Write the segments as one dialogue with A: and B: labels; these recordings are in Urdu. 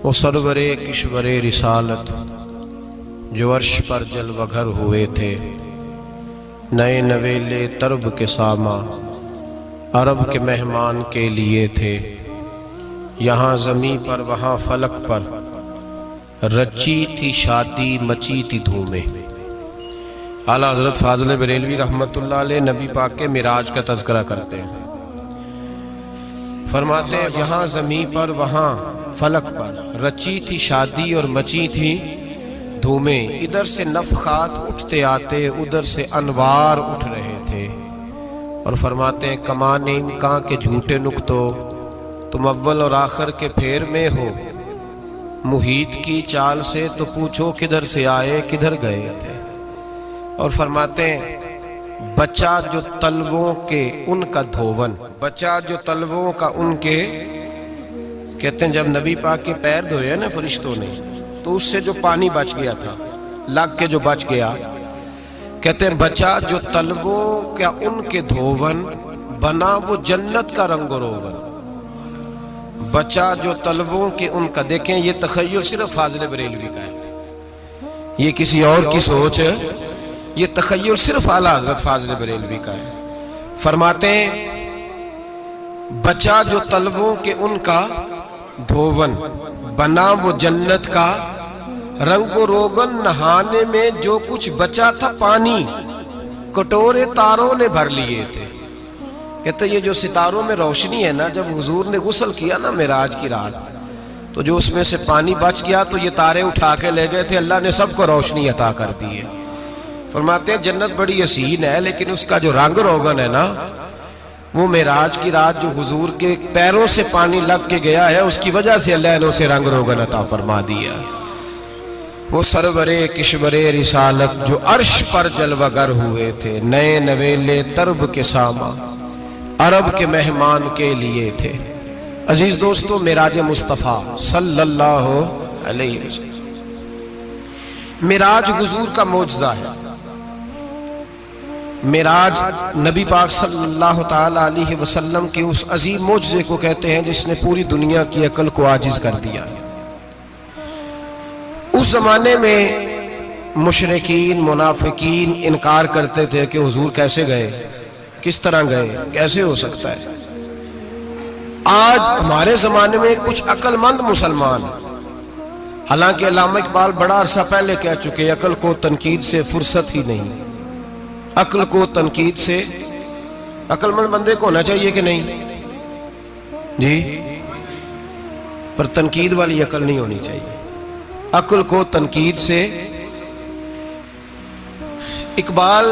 A: وہ سرور کشور رسالت جو عرش پر جلوہ گر ہوئے تھے، نئے نویلے طرب کے ساما عرب کے مہمان کے لیے تھے۔ یہاں زمیں پر وہاں فلک پر رچی تھی شادی مچی تھی دھومیں۔ اعلیٰ حضرت فاضل بریلوی رحمۃ اللہ علیہ نبی پاک کے معراج کا تذکرہ کرتے ہیں، فرماتے ہیں یہاں زمیں پر وہاں فلک پر رچی تھی شادی اور مچی تھی دھومیں۔ ادھر سے نفخات اٹھتے آتے، ادھر سے انوار اٹھ رہے تھے۔ اور فرماتے ہیں کمان امکان کے جھوٹے نکتو، تم اول اور آخر کے پھیر میں ہو۔ محیط کی چال سے تو پوچھو کدھر سے آئے کدھر گئے تھے۔ اور فرماتے ہیں بچہ جو تلووں کے ان کا دھوون، بچہ جو تلووں کا ان کے، کہتے ہیں جب نبی پاک کے پیر دھوئے نا فرشتوں نے تو اس سے جو پانی بچ گیا تھا، لگ کے جو بچ گیا، کہتے ہیں بچہ جو تلووں کا ان کے دھوون، بنا وہ جنت کا رنگ و روغن۔ بچہ جو تلووں کے ان کا، دیکھیں یہ تخیل صرف فاضل بریلوی کا ہے، یہ کسی اور کی سوچ ہے، یہ تخیل صرف اعلیٰ حضرت فاضل بریلوی کا ہے۔ فرماتے ہیں بچہ جو تلووں کے ان کا دھوون، بنا وہ جنت کا رنگ و روغن۔ نہانے میں جو کچھ بچا تھا پانی، کٹورے تاروں نے بھر لیے تھے۔ کہتے یہ جو ستاروں میں روشنی ہے نا، جب حضور نے غسل کیا نا معراج کی رات، تو جو اس میں سے پانی بچ گیا تو یہ تارے اٹھا کے لے گئے تھے، اللہ نے سب کو روشنی عطا کر دی ہے۔ فرماتے ہیں جنت بڑی حسین ہے، لیکن اس کا جو رنگ روغن ہے نا، وہ معراج کی رات جو حضور کے پیروں سے پانی لگ کے گیا ہے، اس کی وجہ سے اللہ نے اسے رنگ روغن عطا فرما دیا۔ وہ سرور کشور رسالت جو عرش پر جلوہ گر ہوئے تھے، نئے نویلے طرب کے ساما عرب کے مہمان کے لیے تھے۔ عزیز دوستو، معراج مصطفیٰ صلی اللہ علیہ وسلم، معراج حضور کا معجزہ ہے۔ معراج نبی پاک صلی اللہ تعالی علیہ وسلم کے اس عظیم معجزے کو کہتے ہیں جس نے پوری دنیا کی عقل کو عاجز کر دیا۔ اس زمانے میں مشرکین منافقین انکار کرتے تھے کہ حضور کیسے گئے، کس طرح گئے، کیسے ہو سکتا ہے۔ آج ہمارے زمانے میں کچھ عقل مند مسلمان، حالانکہ علامہ اقبال بڑا عرصہ پہلے کہہ چکے عقل کو تنقید سے فرصت ہی نہیں۔ عقل کو تنقید سے، عقل مند بندے کو ہونا چاہیے کہ نہیں جی، پر تنقید والی عقل نہیں ہونی چاہیے۔ عقل کو تنقید سے، اقبال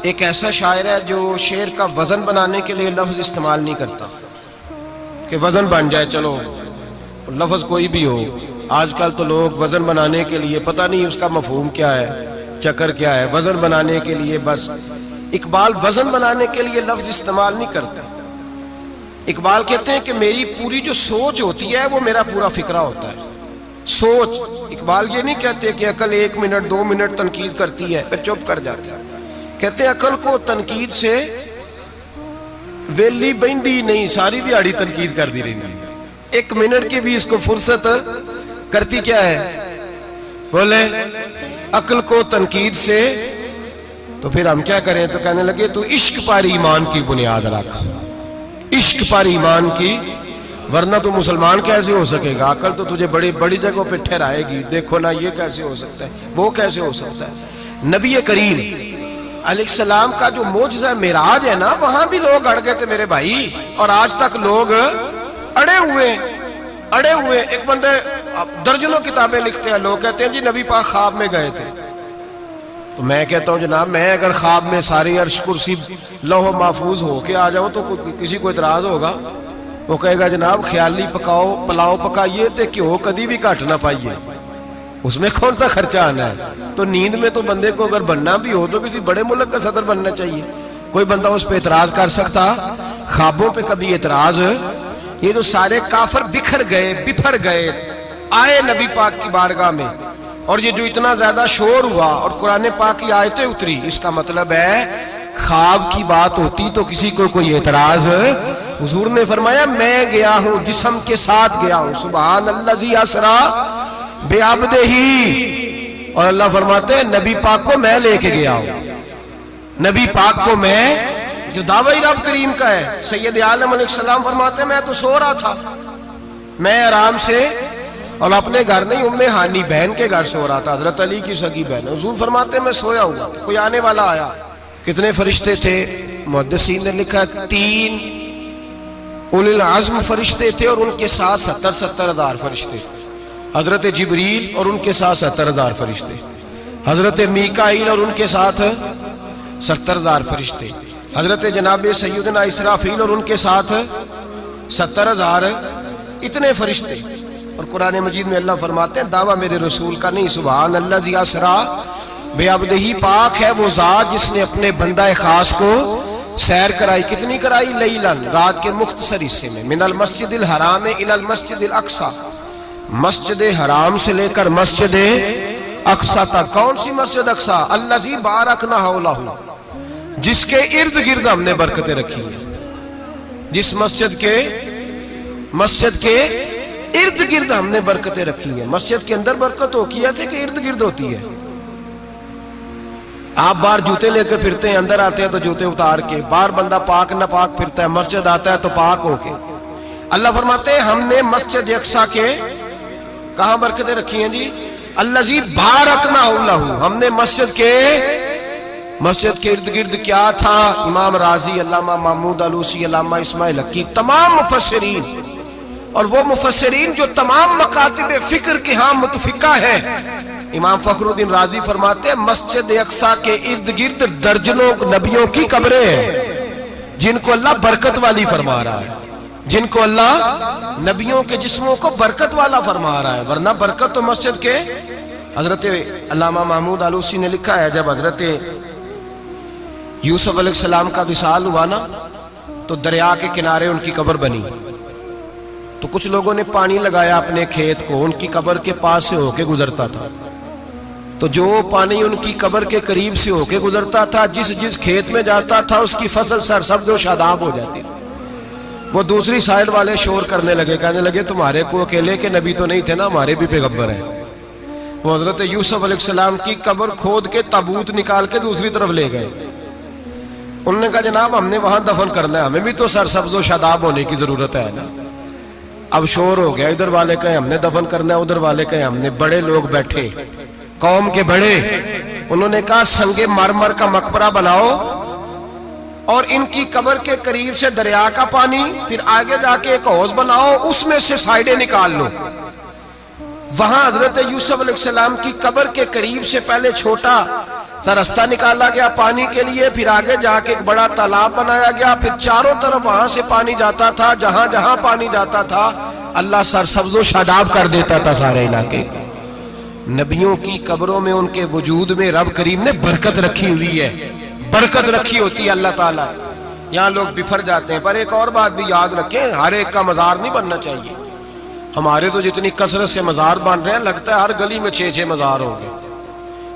A: ایک ایسا شاعر ہے جو شعر کا وزن بنانے کے لیے لفظ استعمال نہیں کرتا کہ وزن بن جائے، چلو لفظ کوئی بھی ہو۔ آج کل تو لوگ وزن بنانے کے لیے پتہ نہیں اس کا مفہوم کیا ہے، چکر کیا ہے، وزن بنانے کے لیے بس۔ اقبال وزن بنانے کے لیے لفظ استعمال نہیں کرتا۔ اقبال کہتے ہیں کہ میری پوری جو سوچ ہوتی ہے وہ میرا پورا فکرہ ہوتا ہے۔ سوچ، اقبال یہ نہیں کہتے کہ عقل 1 منٹ 2 منٹ تنقید کرتی ہے پھر چپ کر جاتی ہے۔ کہتے ہیں عقل کو تنقید سے ویلی بہندی نہیں، ساری دیہاڑی تنقید کر دی رہی، 1 منٹ کی بھی اس کو فرصت کرتی کیا ہے، بولے عقل کو تنقید سے۔ تو پھر ہم کیا کریں، تو کہنے لگے تو عشق پر ایمان کی بنیاد رکھ، عشق پر ایمان کی، ورنہ تو مسلمان کیسے ہو سکے گا، عقل تو تجھے بڑی بڑی جگہوں پہ ٹھہرائے گی، دیکھو نا یہ کیسے ہو سکتا ہے، وہ کیسے ہو سکتا ہے۔ نبی کریم علیہ السلام کا جو معجزہ معراج ہے نا، وہاں بھی لوگ اڑ گئے تھے میرے بھائی، اور آج تک لوگ اڑے ہوئے۔ ایک بندے درجنوں کتابیں لکھتے ہیں، لوگ کہتے ہیں جی نبی پاک خواب میں گئے تھے۔ تو میں کہتا ہوں جناب، میں اگر خواب میں ساری عرش کرسی لوح محفوظ ہو کے آ جاؤں تو کسی کو اعتراض ہوگا؟ وہ کہے گا جناب خیالی پلاؤ پکائیے تے کیوں کدی بھی گھٹ نہ پائیے، اس میں کون سا خرچہ آنا ہے۔ تو نیند میں تو بندے کو اگر بننا بھی ہو تو کسی بڑے ملک کا صدر بننا چاہیے، کوئی بندہ اس پہ اعتراض کر سکتا؟ خوابوں پہ کبھی اعتراض؟ یہ جو سارے کافر بکھر گئے آئے نبی پاک کی بارگاہ میں، اور یہ جو اتنا زیادہ شور ہوا اور قرآن پاک کی آیتیں اتری، اس کا مطلب ہے خواب کی بات ہوتی تو کسی کو کوئی اعتراض حضور نے فرمایا میں گیا ہوں، جسم کے ساتھ گیا ہوں، سبحان الذی اسرا بعبدہ، اور اللہ فرماتے ہیں نبی پاک کو میں لے کے گیا ہوں، نبی پاک کو میں، جو دعوی رب کریم کا ہے۔ سید عالم علیہ السلام فرماتے ہیں میں تو سو رہا تھا، میں آرام سے، اور اپنے گھر نہیں، ام ہانی بہن کے گھر سو رہا تھا، حضرت علی کی سگی بہن۔ حضور فرماتے ہیں میں سویا ہوا، کوئی آنے والا آیا۔ کتنے فرشتے تھے؟ محدثین نے لکھا 3 اولی العزم فرشتے تھے، اور ان کے ساتھ 70 ہزار فرشتے، حضرت جبریل اور ان کے ساتھ 70 ہزار فرشتے، حضرت میکائیل اور ان کے ساتھ 70 ہزار فرشتے، حضرت جناب سیدنا اسرافیل اور ان کے ساتھ 70 ہزار، اتنے فرشتے۔ اور قرآن مجید میں اللہ فرماتے ہیں دعویٰ میرے رسول کا نہیں، سبحان الذی اسرا بعبدہ، پاک ہے وہ ذات جس نے اپنے بندہ خاص کو سیر کرائی۔ کتنی کرائی؟ لیلاً، رات کے مختصر حصے میں، من المسجد الحرام الی المسجد الاقصی، مسجد حرام سے لے کر مسجد اقصی تک۔ کون سی مسجد اقصی؟ الذی بارکنا حولہ، جس کے ارد گرد ہم نے برکتیں رکھی ہیں، جس مسجد کے ارد گرد ہم نے برکتیں رکھی ہیں۔ مسجد کے اندر برکت ہوتی ہے کہ ارد گرد ہوتی ہے؟ آپ باہر جوتے لے کے پھرتے ہیں، اندر آتے ہیں تو جوتے اتار کے، باہر بندہ پاک نہ پاک پھرتا ہے، مسجد آتا ہے تو پاک ہو کے۔ اللہ فرماتے ہیں ہم نے مسجد اقصی کے کہاں برکتیں رکھی ہیں جی؟ الذی بارکنا حولہ، ہم نے مسجد کے ارد گرد کیا تھا؟ امام راضی، علامہ محمود آلوسی، علامہ اسماعیل حقی، تمام مفسرین، اور وہ مفسرین جو تمام مکاتب فکر کے ہاں متفقہ ہیں۔ امام فخر الدین رازی فرماتے ہیں مسجد اقصی کے ارد گرد درجنوں نبیوں کی قبریں ہیں، جن کو اللہ برکت والی فرما رہا ہے، جن کو اللہ نبیوں کے جسموں کو برکت والا فرما رہا ہے، ورنہ برکت تو مسجد کے۔ حضرت علامہ محمود آلوسی نے لکھا ہے جب حضرت یوسف علیہ السلام کا وصال ہوا نا، تو دریا کے کنارے ان کی قبر بنی، تو کچھ لوگوں نے پانی لگایا اپنے کھیت کو، ان کی قبر کے پاس سے ہو کے گزرتا تھا، تو جو پانی ان کی قبر کے قریب سے ہو کے گزرتا تھا، جس کھیت میں جاتا تھا اس کی فصل سرسبز و شاداب ہو جاتی تھی۔ وہ دوسری سائیڈ والے شور کرنے لگے، کہنے لگے تمہارے کو اکیلے کے نبی تو نہیں تھے نا، ہمارے بھی پیغمبر ہیں۔ وہ حضرت یوسف علیہ السلام کی قبر کھود کے تابوت نکال کے دوسری طرف لے گئے۔ انہوں نے کہا جناب ہم نے وہاں دفن کرنا ہے، ہمیں بھی تو سرسبز و شاداب ہونے کی ضرورت ہے نا۔ اب شور ہو گیا، ادھر والے کہیں ہم نے دفن کرنا ہے، ادھر والے کہیں ہم نے۔ بڑے لوگ بیٹھے، قوم کے بڑے، انہوں نے کہا سنگ مرمر کا مقبرہ بناؤ، اور ان کی قبر کے قریب سے دریا کا پانی، پھر آگے جا کے ایک حوض بناؤ، اس میں سے سائیڈیں نکال لو۔ وہاں حضرت یوسف علیہ السلام کی قبر کے قریب سے پہلے چھوٹا سا راستہ نکالا گیا پانی کے لیے، پھر آگے جا کے ایک بڑا تالاب بنایا گیا، پھر چاروں طرف وہاں سے پانی جاتا تھا، جہاں جہاں پانی جاتا تھا اللہ سرسبز و شاداب کر دیتا تھا سارے علاقے کو۔ نبیوں کی قبروں میں ان کے وجود میں رب کریم نے برکت رکھی ہوئی ہے، برکت رکھی ہوتی ہے اللہ تعالیٰ۔ یہاں لوگ بفر جاتے ہیں، پر ایک اور بات بھی یاد رکھیں، ہر ایک کا مزار نہیں بننا چاہیے۔ ہمارے تو جتنی کثرت سے مزار بن رہے ہیں، لگتا ہے ہر گلی میں 6 مزار ہوں گے۔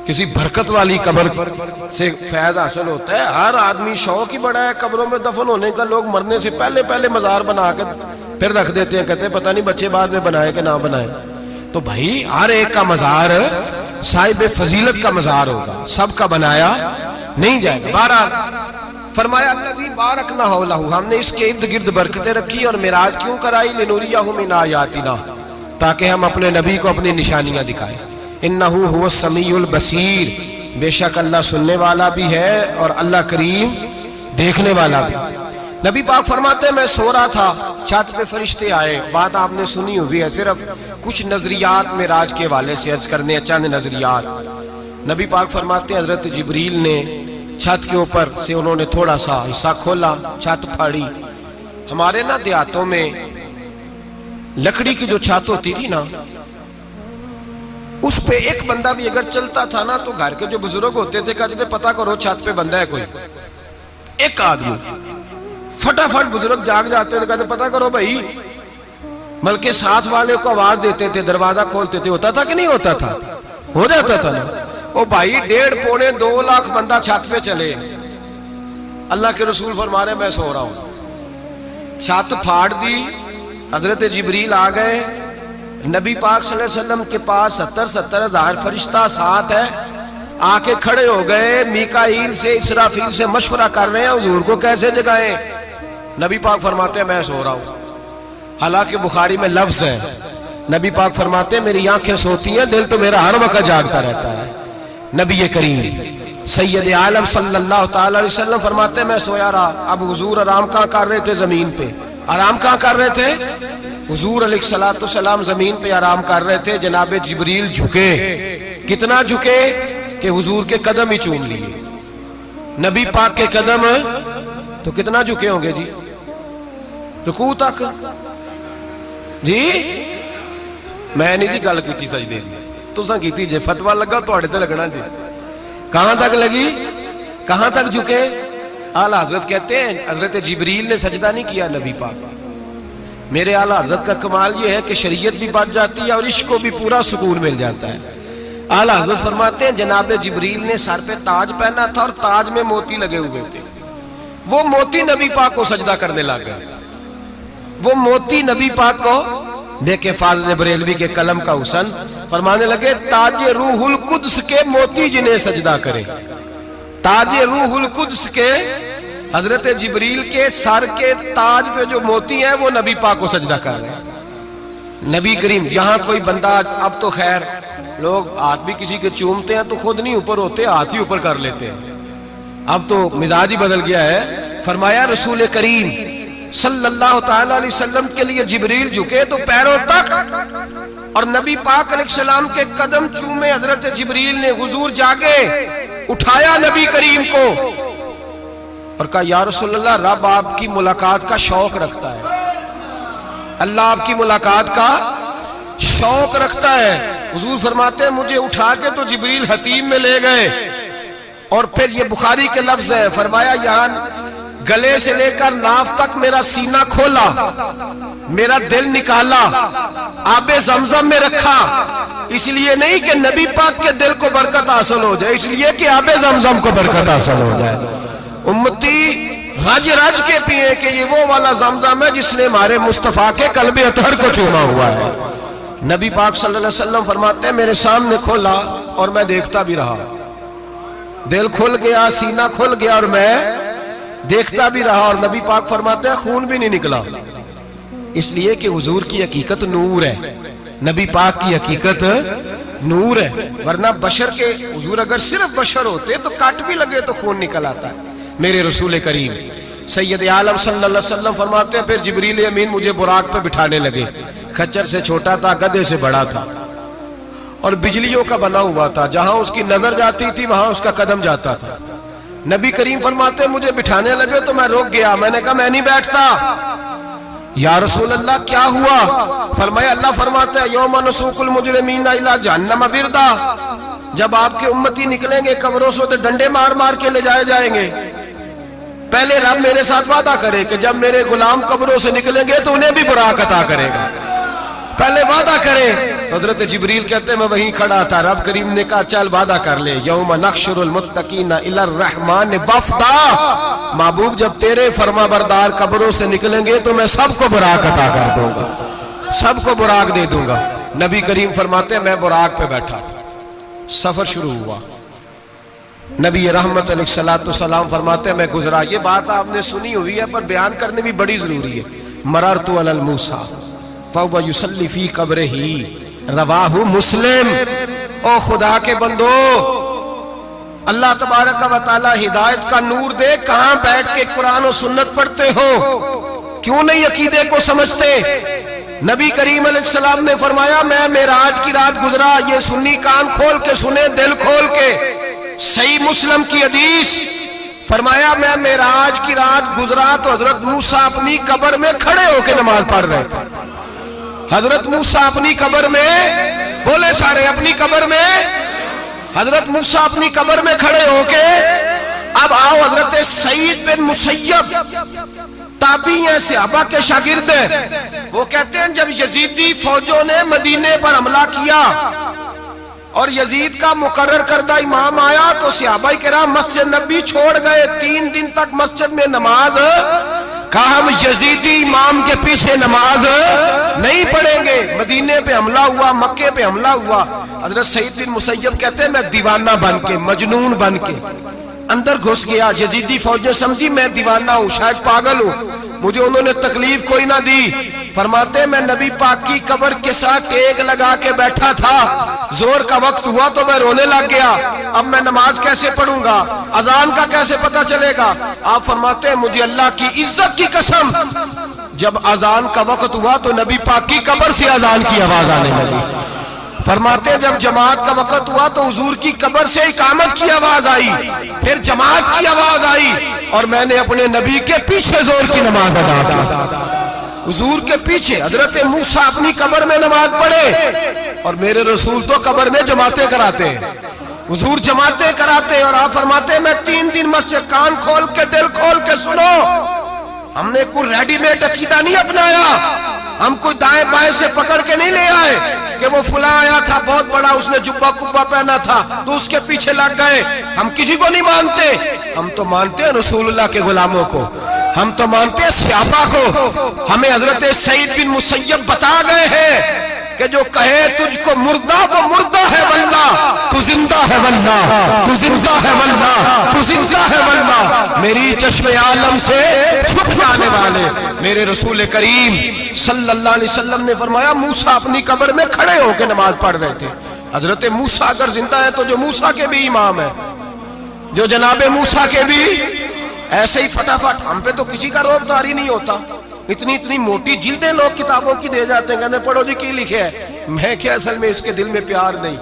A: کسی برکت والی قبر سے فیض حاصل ہوتا ہے۔ ہر آدمی شوق ہی بڑا ہے قبروں میں دفن ہونے کا، لوگ مرنے سے پہلے مزار بنا کے پھر رکھ دیتے ہیں، کہتے ہیں پتہ نہیں بچے بعد میں بنائے کہ نہ بنائے۔ تو بھائی ہر ایک کا مزار صاحب فضیلت کا مزار ہوگا، سب کا بنایا نہیں جائے گا۔ بہرحال فرمایا الذی بارکنا حولہ، ہم نے اس کے ارد گرد برکتیں رکھی، اور معراج کیوں کرائی؟ لنوریہ من آیاتنا، تاکہ ہم اپنے نبی کو اپنی نشانیاں دکھائیں۔ انہ هو السمیع البصیر، بے شک اللہ سننے والا بھی ہے اور اللہ کریم دیکھنے والا بھی۔ نبی پاک فرماتے ہیں میں سو رہا تھا، چھت پہ فرشتے آئے، بات آپ نے سنی ہوئی ہے، صرف کچھ نظریات معراج کے حوالے سے عرض کرنے، چند نظریات۔ نبی پاک فرماتے ہیں حضرت جبریل نے چھت کے اوپر سے انہوں نے تھوڑا سا حصہ کھولا، چھت پھاڑی۔ ہمارے نا دیہاتوں میں لکڑی کی جو چھت ہوتی تھی نا، اس پہ ایک بندہ بھی اگر چلتا تھا نا تو گھر کے جو بزرگ ہوتے تھے کہتے تھے پتہ کرو چھت پہ بندہ ہے کوئی۔ ایک آدمی فٹافٹ بزرگ جاگ جاتے تھے، کہتے پتہ کرو بھائی، بلکہ ساتھ والے کو آواز دیتے تھے، دروازہ کھولتے تھے۔ ہوتا تھا کہ نہیں ہوتا تھا؟ ہو جاتا تھا نا۔ او بھائی 1.5 پونے 2 لاکھ بندہ چھت پہ چلے، اللہ کے رسول فرما رہے ہیں میں سو رہا ہوں، چھت پھاڑ دی، حضرت جبریل آ گئے، نبی پاک صلی اللہ علیہ وسلم کے پاس 70 ہزار فرشتہ ساتھ ہے، آ کے کھڑے ہو گئے، میکائیل سے اسرافیل سے مشورہ کر رہے ہیں حضور کو کیسے جگائیں۔ نبی پاک فرماتے ہیں میں سو رہا ہوں، حالانکہ بخاری میں لفظ ہے، نبی پاک فرماتے ہیں میری آنکھیں سوتی ہیں، دل تو میرا ہر وقت جاگتا رہتا ہے۔ نبی کریم سید عالم صلی اللہ تعالی علیہ وسلم فرماتے ہیں میں سویا رہا۔ اب حضور آرام کہاں کر رہے تھے؟ زمین پہ۔ آرام کہاں کر رہے تھے؟ حضور علیہ السلام زمین پہ آرام کر رہے تھے، جناب جبریل جھکے، کتنا جھکے کہ حضور کے قدم ہی چوم لیے۔ نبی پاک کے قدم تو کتنا جھکے ہوں گے جی؟ رکوع تک جی؟ میں نہیں جی گل کی سجدے دی، تساں کیتی جے، فتویٰ لگا تواڈے تے لگنا جی۔ کہاں تک لگی؟ کہاں تک جھکے؟ اعلیٰ حضرت کہتے ہیں حضرت جبریل نے سجدہ نہیں کیا نبی پاک۔ میرے اعلیٰ حضرت کا کمال یہ ہے کہ شریعت بھی بچ جاتی ہے اور عشق کو بھی پورا سکون مل جاتا ہے۔ اعلیٰ حضرت فرماتے ہیں جناب جبریل نے سر پہ تاج پہنا تھا اور تاج میں موتی لگے ہوئے تھے، وہ موتی نبی پاک کو سجدہ کرنے لگ گئے، وہ موتی نبی پاک کو دیکھیں۔ فاضل بریلوی کے قلم کا حسن فرمانے لگے تاج روح القدس کے موتی جنہیں سجدہ کرے، تاج روح القدس کے حضرت جبریل کے سر کے تاج پہ جو موتی ہیں وہ نبی پاک کو سجدہ کر رہے ہیں۔ نبی کریم یہاں کوئی بندہ، اب تو خیر لوگ ہاتھ بھی کسی کے چومتے ہیں تو خود نہیں اوپر ہوتے، ہاتھ ہی اوپر کر لیتے ہیں، اب تو مزاج ہی بدل گیا ہے۔ فرمایا رسول کریم صلی اللہ تعالی علیہ وسلم کے لیے جبریل جھکے تو پیروں تک، اور نبی پاک علیہ السلام کے قدم چومے حضرت جبریل نے۔ حضور جاگے، اٹھایا نبی کریم کو اور کہا یا رسول اللہ، رب آپ کی ملاقات کا شوق رکھتا ہے، اللہ آپ کی ملاقات کا شوق رکھتا ہے۔ حضور فرماتے ہیں مجھے اٹھا کے تو جبریل حتیم میں لے گئے، اور پھر یہ بخاری کے لفظ ہے، فرمایا یہاں گلے سے لے کر ناف تک میرا سینہ کھولا، میرا دل نکالا، آب زمزم میں رکھا، اس لیے نہیں کہ نبی پاک کے دل کو برکت حاصل ہو جائے، اس لیے کہ آب زمزم کو برکت حاصل ہو جائے۔ امتی رج رج کے پیئے کہ یہ وہ والا زمزم ہے جس نے ہمارے مصطفیٰ کے قلب اطہر کو چوما ہوا ہے۔ نبی پاک صلی اللہ علیہ وسلم فرماتے ہیں میرے سامنے کھولا اور میں دیکھتا بھی رہا، دل کھل گیا، سینہ کھل گیا اور میں دیکھتا بھی رہا، اور نبی پاک فرماتے ہیں خون بھی نہیں نکلا، اس لیے کہ حضور کی حقیقت نور ہے، نبی پاک کی حقیقت نور ہے، ورنہ بشر کے حضور اگر صرف بشر ہوتے تو کٹ بھی لگے تو خون نکل آتا ہے۔ میرے رسول کریم سید عالم صلی اللہ علیہ وسلم فرماتے ہیں پھر جبریل امین مجھے براق پہ بٹھانے لگے، خچر سے چھوٹا تھا، گدھے سے بڑا تھا، اور بجلیوں کا بنا ہوا تھا، جہاں اس کی نظر جاتی تھی وہاں اس کا قدم جاتا تھا۔ نبی کریم فرماتے ہیں مجھے بٹھانے لگے تو میں رک گیا، میں نے کہا میں نہیں بیٹھتا۔ یا رسول اللہ کیا ہوا؟ فرمایا اللہ فرماتا ہے یوم نسوق المجرمین الی جہنم وردا، جب آپ کے امتی نکلیں گے قبروں سے تو ڈنڈے مار مار کے لے جائے جائیں گے۔ پہلے رب میرے ساتھ وعدہ کرے کہ جب میرے غلام قبروں سے نکلیں گے تو انہیں بھی براق عطا کرے گا، پہلے وعدہ کرے۔ حضرت جبریل کہتے ہیں میں وہیں کھڑا تھا، رب کریم نے کہا چل وعدہ کر لے، یوم نحشر المتقین الی الرحمن وفدا، محبوب جب تیرے فرما بردار قبروں سے نکلیں گے تو میں سب کو براق عطا کر دوں گا، سب کو براق دے دوں گا۔ نبی کریم فرماتے ہیں میں براق پہ بیٹھا، سفر شروع ہوا، نبی رحمت علیہ السلام فرماتے ہیں میں گزرا۔ یہ بات آپ نے سنی ہوئی ہے پر بیان کرنے بھی بڑی ضروری ہے۔ مررت علی الموسیٰ فہو یصلی فی قبرہ، رواہ مسلم۔ او خدا کے بندو، اللہ تبارک و تعالی ہدایت کا نور دے، کہاں بیٹھ کے قرآن و سنت پڑھتے ہو؟ کیوں نہیں عقیدے کو سمجھتے؟ نبی کریم علیہ السلام نے فرمایا میں معراج کی رات گزرا، یہ سنی کان کھول کے سنے، دل کھول کے، صحیح مسلم کی حدیث، فرمایا میں معراج کی رات گزرا تو حضرت موسیٰ اپنی قبر میں کھڑے ہو کے نماز پڑھ رہے تھے۔ حضرت موسیٰ اپنی قبر میں، بولے سارے اپنی قبر میں، حضرت موسیٰ اپنی قبر میں کھڑے ہو کے۔ اب آؤ حضرت سعید بن مسیب تابعی ہیں، صحابہ کے شاگرد ہیں، وہ کہتے ہیں جب یزیدی فوجوں نے مدینے پر حملہ کیا اور یزید کا مقرر کردہ امام آیا تو صحابہ کرام مسجد نبی چھوڑ گئے، 3 دن تک مسجد میں نماز کہا ہم یزیدی امام کے پیچھے نماز نہیں پڑھیں گے۔ مدینے پہ حملہ ہوا، مکے پہ حملہ ہوا، حضرت سعید بن مسیب کہتے ہیں میں دیوانہ بن کے، مجنون بن کے اندر گھس گیا۔ یزیدی فوجیں سمجھی میں دیوانہ ہوں، شاید پاگل ہوں، مجھے انہوں نے تکلیف کوئی نہ دی۔ فرماتے میں نبی پاک کی قبر کے ساتھ ٹیک لگا کے بیٹھا تھا، زور کا وقت ہوا تو میں رونے لگ گیا، اب میں نماز کیسے پڑھوں گا، اذان کا کیسے پتہ چلے گا؟ آپ فرماتے ہیں مجھے اللہ کی عزت کی قسم، جب اذان کا وقت ہوا تو نبی پاک کی قبر سے اذان کی آواز آنے لگی۔ فرماتے ہیں جب جماعت کا وقت ہوا تو حضور کی قبر سے اقامت کی آواز آئی، پھر جماعت کی آواز آئی، اور میں نے اپنے نبی کے پیچھے زور کی نماز ادا کی۔ حضور کے پیچھے حضرت موسیٰ اپنی قبر میں نماز پڑھے، اور میرے رسول تو قبر میں جماعتیں کراتے ہیں، حضور جماعتیں کراتے ہیں۔ اور آپ فرماتے ہیں میں 3 دن مسجد، کان کھول کے دل کھول کے سنو، ہم نے کوئی ریڈی میڈ عقیدہ نہیں اپنایا، ہم کوئی دائیں بائیں سے پکڑ کے نہیں لے آئے کہ وہ فلاں آیا تھا بہت بڑا، اس نے جبہ کبہ پہنا تھا تو اس کے پیچھے لگ گئے۔ ہم کسی کو نہیں مانتے، ہم تو مانتے ہیں رسول اللہ کے غلاموں کو، ہم تو مانتے ہیں صحابہ کو۔ ہمیں حضرت سعید بن مسیب بتا گئے ہیں کہ جو کہے تجھ کو مردہ وہ مردہ ہے واللہ، تو زندہ ہے واللہ، تو زندہ ہے واللہ، تو زندہ ہے واللہ۔ میری چشم عالم سے چھپ جانے والے میرے رسول کریم صلی اللہ علیہ وسلم نے فرمایا موسیٰ اپنی قبر میں کھڑے ہو کے نماز پڑھ رہے تھے۔ حضرت موسیٰ اگر زندہ ہے تو جو موسیٰ کے بھی امام ہے، جو جناب موسیٰ کے بھی ایسے ہی فٹافٹ، ہم پہ تو کسی کا روب داری نہیں ہوتا، اتنی موٹی جلدیں لوگ کتابوں کی دے جاتے ہیں، کہتے پڑھو جی کی لکھے ہے، میں کیا اصل میں اس کے دل میں پیار نہیں،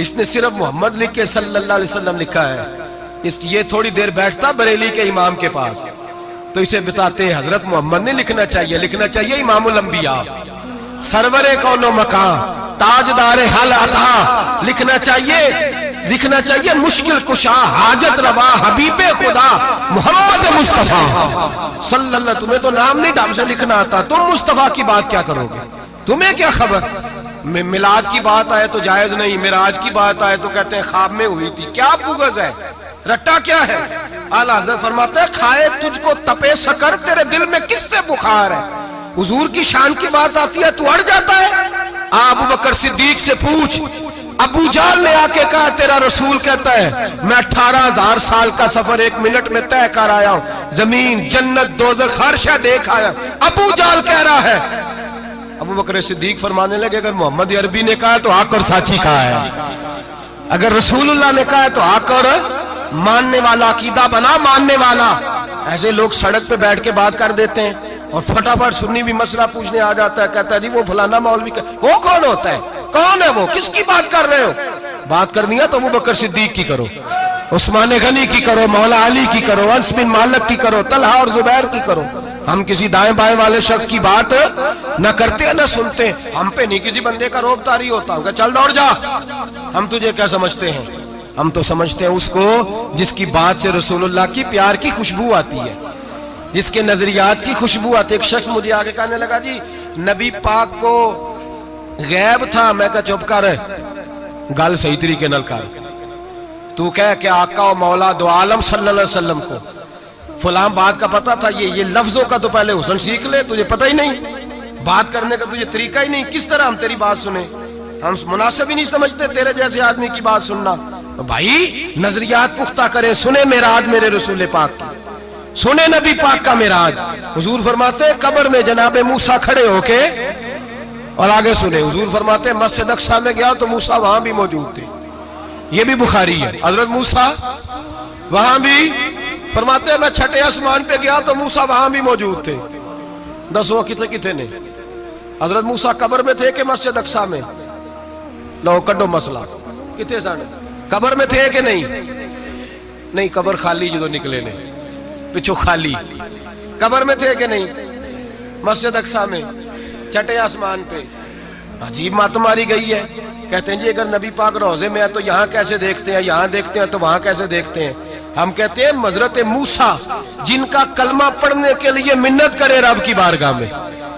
A: اس نے صرف محمد لکھ کے صلی اللہ علیہ وسلم لکھا ہے، یہ تھوڑی دیر بیٹھتا بریلی کے امام کے پاس تو اسے بتاتے ہیں حضرت محمد نے لکھنا چاہیے، لکھنا چاہیے امام الانبیاء، سرور کون و مکان، تاجدار حل عطا، لکھنا چاہیے مشکل کشا، حاجت روا، حبیب خدا محمد مصطفیٰ صلی اللہ۔ تمہیں تو نام نہیں ڈھنگ سے لکھنا آتا، تم مصطفیٰ کی بات کیا کرو گے؟ تمہیں کیا خبر؟ میلاد کی بات آئے تو جائز نہیں، معراج کی بات آئے تو کہتے ہیں خواب میں ہوئی تھی، کیا بغض ہے، رٹا کیا ہے؟ اعلیٰ حضرت فرماتے ہیں کھائے تجھ کو تپے سکر، تیرے دل میں کس سے بخار ہے؟ حضور کی شان کی بات آتی ہے تو اڑ جاتا ہے۔ ابو بکر صدیق سے پوچھ، ابو جہل نے آ کے کہا تیرا رسول کہتا ہے میں 18,000 سال کا سفر 1 منٹ میں طے کر آیا ہوں، زمین جنت دوزخ ہر شے دیکھ آیا۔ ابو جہل کہہ رہا ہے، ابو بکر صدیق فرمانے لگے اگر محمد عربی نے کہا تو حق اور سچی کہا ہے، اگر رسول اللہ نے کہا تو حق اور ماننے والا، عقیدہ بنا ماننے والا۔ ایسے لوگ سڑک پہ بیٹھ کے بات کر دیتے ہیں اور فٹافٹ سنی بھی مسئلہ پوچھنے آ جاتا ہے، کہتا ہے جی وہ فلانا مولوی کا، وہ کون ہوتا ہے، کون ہے وہ، کس کی بات کر رہے ہو؟ بات کرنی ہے تو ابو بکر صدیق کی کرو، عثمان غنی کی کرو، مولا علی کی کرو، انس بن مالک کی کرو، طلحہ اور زبیر کی کرو۔ ہم کسی دائیں بائیں والے شخص کی بات نہ کرتے نہ سنتے، ہم پہ نہیں کسی بندے کا روب طاری ہوتا ہوں کہ چل دوڑ جا، ہم تجھے کیا سمجھتے ہیں؟ ہم تو سمجھتے ہیں اس کو جس کی بات سے رسول اللہ کی پیار کی خوشبو آتی ہے، جس کے نظریات کی خوشبو آتی ہے۔ ایک شخص مجھے آگے کہنے لگا جی نبی پاک کو غیب تھا، میں کہا چپ کر، گل صحیح طریقے نال کر، تو کہہ کہ آقا و مولا دو عالم صلی اللہ علیہ وسلم کو فلاں بات کا پتہ تھا، یہ لفظوں کا تو پہلے حسن سیکھ لے، تجھے پتہ ہی نہیں، بات کرنے کا تجھے طریقہ ہی نہیں، کس طرح ہم تیری بات سنیں؟ ہم مناسب ہی نہیں سمجھتے تیرے جیسے آدمی کی بات سننا۔ بھائی نظریات پختہ کریں، سنیں معراج میرے رسول پاک کی، سنیں نبی پاک کا معراج۔ حضور فرماتے ہیں قبر میں جناب موسیٰ کھڑے ہو کے، اور آگے سنیں حضور فرماتے ہیں مسجد اقصیٰ میں گیا تو موسیٰ وہاں بھی موجود تھے، یہ بھی بخاری ہے، حضرت موسیٰ وہاں بھی، فرماتے ہیں میں 6 آسمان پہ گیا تو موسیٰ وہاں بھی موجود تھے۔ 10 کتنے نے حضرت موسیٰ قبر میں تھے کہ مسجد اقصیٰ میں؟ لو کڈو مسئلہ، کتنے سن قبر میں تھے کہ نہیں؟ قبر خالی جو نکلے نے پچھو خالی، قبر میں تھے کہ نہیں؟ مسجد اقصیٰ میں 6 آسمان پہ۔ عجیب بات ماری گئی ہے، کہتے ہیں جی اگر نبی پاک روضے میں ہے تو یہاں کیسے دیکھتے ہیں، یہاں دیکھتے ہیں تو وہاں کیسے دیکھتے ہیں؟ ہم کہتے ہیں حضرت موسیٰ جن کا کلمہ پڑھنے کے لیے منت کرے رب کی بارگاہ میں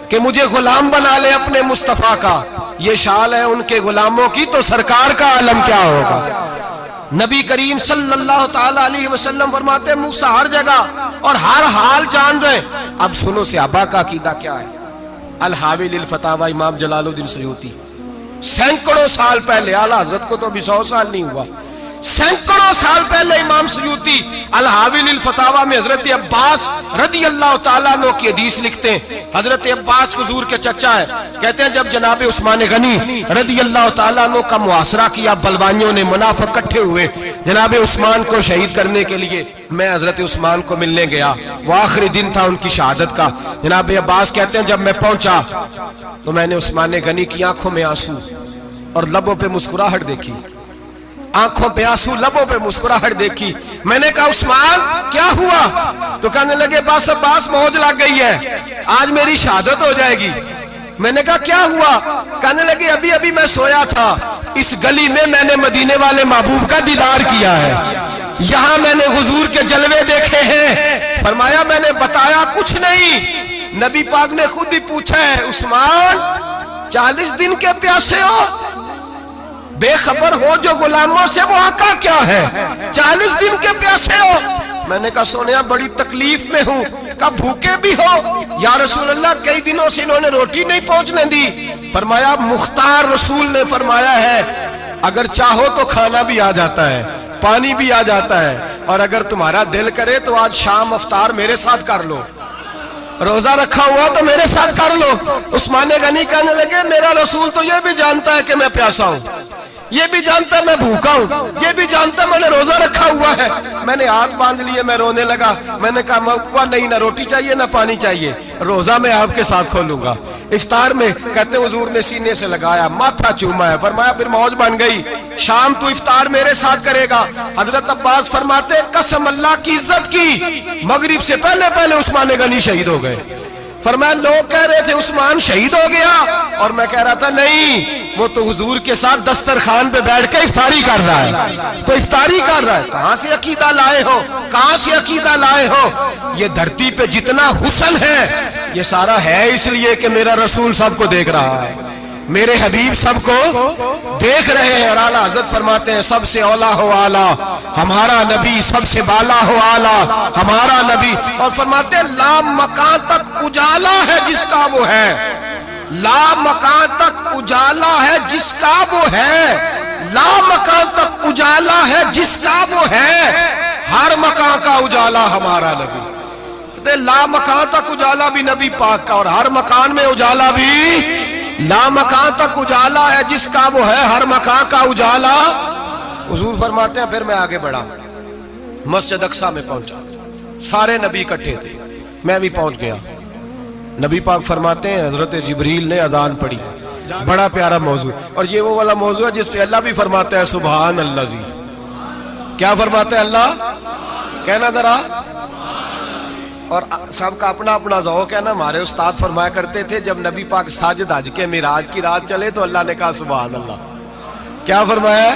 A: کہ مجھے غلام بنا لے اپنے مصطفیٰ کا، یہ شال ہے ان کے غلاموں کی، تو سرکار کا عالم کیا ہوگا؟ نبی کریم صلی اللہ تعالی علیہ وسلم فرماتے ہیں موسیٰ ہر جگہ اور ہر حال جان رہے. اب سنو صحابہ کا عقیدہ کیا ہے. الحاوی للفتاوی امام جلال الدین سیوطی سینکڑوں سال پہلے، اعلیٰ حضرت کو تو ابھی 100 سال نہیں ہوا، سینکڑوں سال پہلے امام سیوطی الحاوی للفتاوی میں حضرت عباس رضی اللہ تعالیٰ عنہ کی حدیث لکھتے ہیں. حضرت عباس حضور کے چچا ہے. کہتے ہیں جب جناب عثمان غنی رضی اللہ تعالیٰ عنہ کا محاصرہ کیا، بلوانیوں نے، منافق اکٹھے ہوئے جناب عثمان کو شہید کرنے کے لیے، میں حضرت عثمان کو ملنے گیا، وہ آخری دن تھا ان کی شہادت کا. جناب عباس کہتے ہیں جب میں پہنچا تو میں نے عثمان غنی کی آنکھوں میں آنسو اور لبوں پہ مسکراہٹ دیکھی، آنکھوں پہ آنسو لبوں پہ مسکراہٹ دیکھی. میں نے کہا عثمان کیا ہوا؟ تو کہنے لگے بس عباس موج لگ گئی ہے، آج میری شہادت ہو جائے گی. میں نے کہا کیا ہوا؟ کہنے لگے ابھی ابھی میں سویا تھا، اس گلی میں نے مدینے والے محبوب کا دیدار کیا ہے، یہاں میں نے حضور کے جلوے دیکھے ہیں. فرمایا میں نے بتایا کچھ نہیں. نبی پاک نے خود ہی پوچھا ہے عثمان 40 دن کے پیاسے ہو، بے خبر ہو جو غلاموں سے وہ آقا کیا ہے، 40 دن کے پیاسے ہو. میں نے کہا سونیا بڑی تکلیف میں ہوں. کہا بھوکے بھی ہو؟ یا رسول اللہ کئی دنوں سے انہوں نے روٹی نہیں پہنچنے دی. فرمایا مختار رسول نے فرمایا ہے اگر چاہو تو کھانا بھی آ جاتا ہے، پانی بھی آ جاتا ہے، اور اگر تمہارا دل کرے تو آج شام افطار میرے ساتھ کر لو، روزہ رکھا ہوا تو میرے ساتھ کر لو. عثمان غنی کہنے لگے میرا رسول تو یہ بھی جانتا ہے کہ میں پیاسا ہوں، یہ بھی جانتا ہے میں بھوکا ہوں، یہ بھی جانتا ہے میں نے روزہ رکھا ہوا ہے. میں نے ہاتھ باندھ لیے، میں رونے لگا. میں نے کہا موقع نہیں، نہ روٹی چاہیے نہ پانی چاہیے، روزہ میں آپ کے ساتھ کھولوں گا. افطار میں کہتے حضور نے سینے سے لگایا، ماتھا چوما ہے. فرمایا پھر موج بن گئی، شام تو افطار میرے ساتھ کرے گا. حضرت عباس فرماتے قسم اللہ کی عزت کی مغرب سے پہلے پہلے عثمان غنی شہید ہو گئے. فرمایا لوگ کہہ رہے تھے عثمان شہید ہو گیا، اور میں کہہ رہا تھا نہیں، وہ تو حضور کے ساتھ دسترخوان پہ بیٹھ کے افطاری کر رہا ہے. تو افطاری کر رہا ہے. کہاں سے عقیدہ لائے ہو، کہاں سے عقیدہ لائے ہو؟ یہ دھرتی پہ جتنا حسن ہے یہ سارا ہے اس لیے کہ میرا رسول سب کو دیکھ رہا ہے، میرے حبیب سب کو دیکھ رہے ہیں. اور اعلیٰ حضرت فرماتے ہیں سب سے اولا ہو اعلیٰ ہمارا نبی، سب سے بالا ہو اعلیٰ ہمارا نبی. اور فرماتے ہیں لا مکان تک اجالا ہے جس کا وہ ہے، لا مکان تک اجالا ہے جس کا وہ ہے، لا مکان تک اجالا ہے جس کا وہ ہے، ہر مکان کا اجالا ہمارا نبی. لا مکان تک اجالا بھی نبی پاک کا، اور ہر مکان میں اجالا بھی لا مکان تک اجالا ہے جس کا وہ ہے، ہر مکان کا اجالا. حضور فرماتے ہیں پھر میں آگے بڑھا، مسجد اقصی میں پہنچا، سارے نبی اکٹھے تھے، میں بھی پہنچ گیا. نبی پاک فرماتے ہیں حضرت جبریل نے اذان پڑھی. بڑا پیارا موضوع، اور یہ وہ والا موضوع ہے جس پہ اللہ بھی فرماتا ہے سبحان اللہ. جی کیا فرماتا ہے اللہ؟ کہنا ذرا. اور سب کا اپنا اپنا ذوق ہے نا. ہمارے استاد فرمایا کرتے تھے جب نبی پاک ساجد حج کے معراج کی رات چلے تو اللہ نے کہا سبحان اللہ. کیا فرمایا؟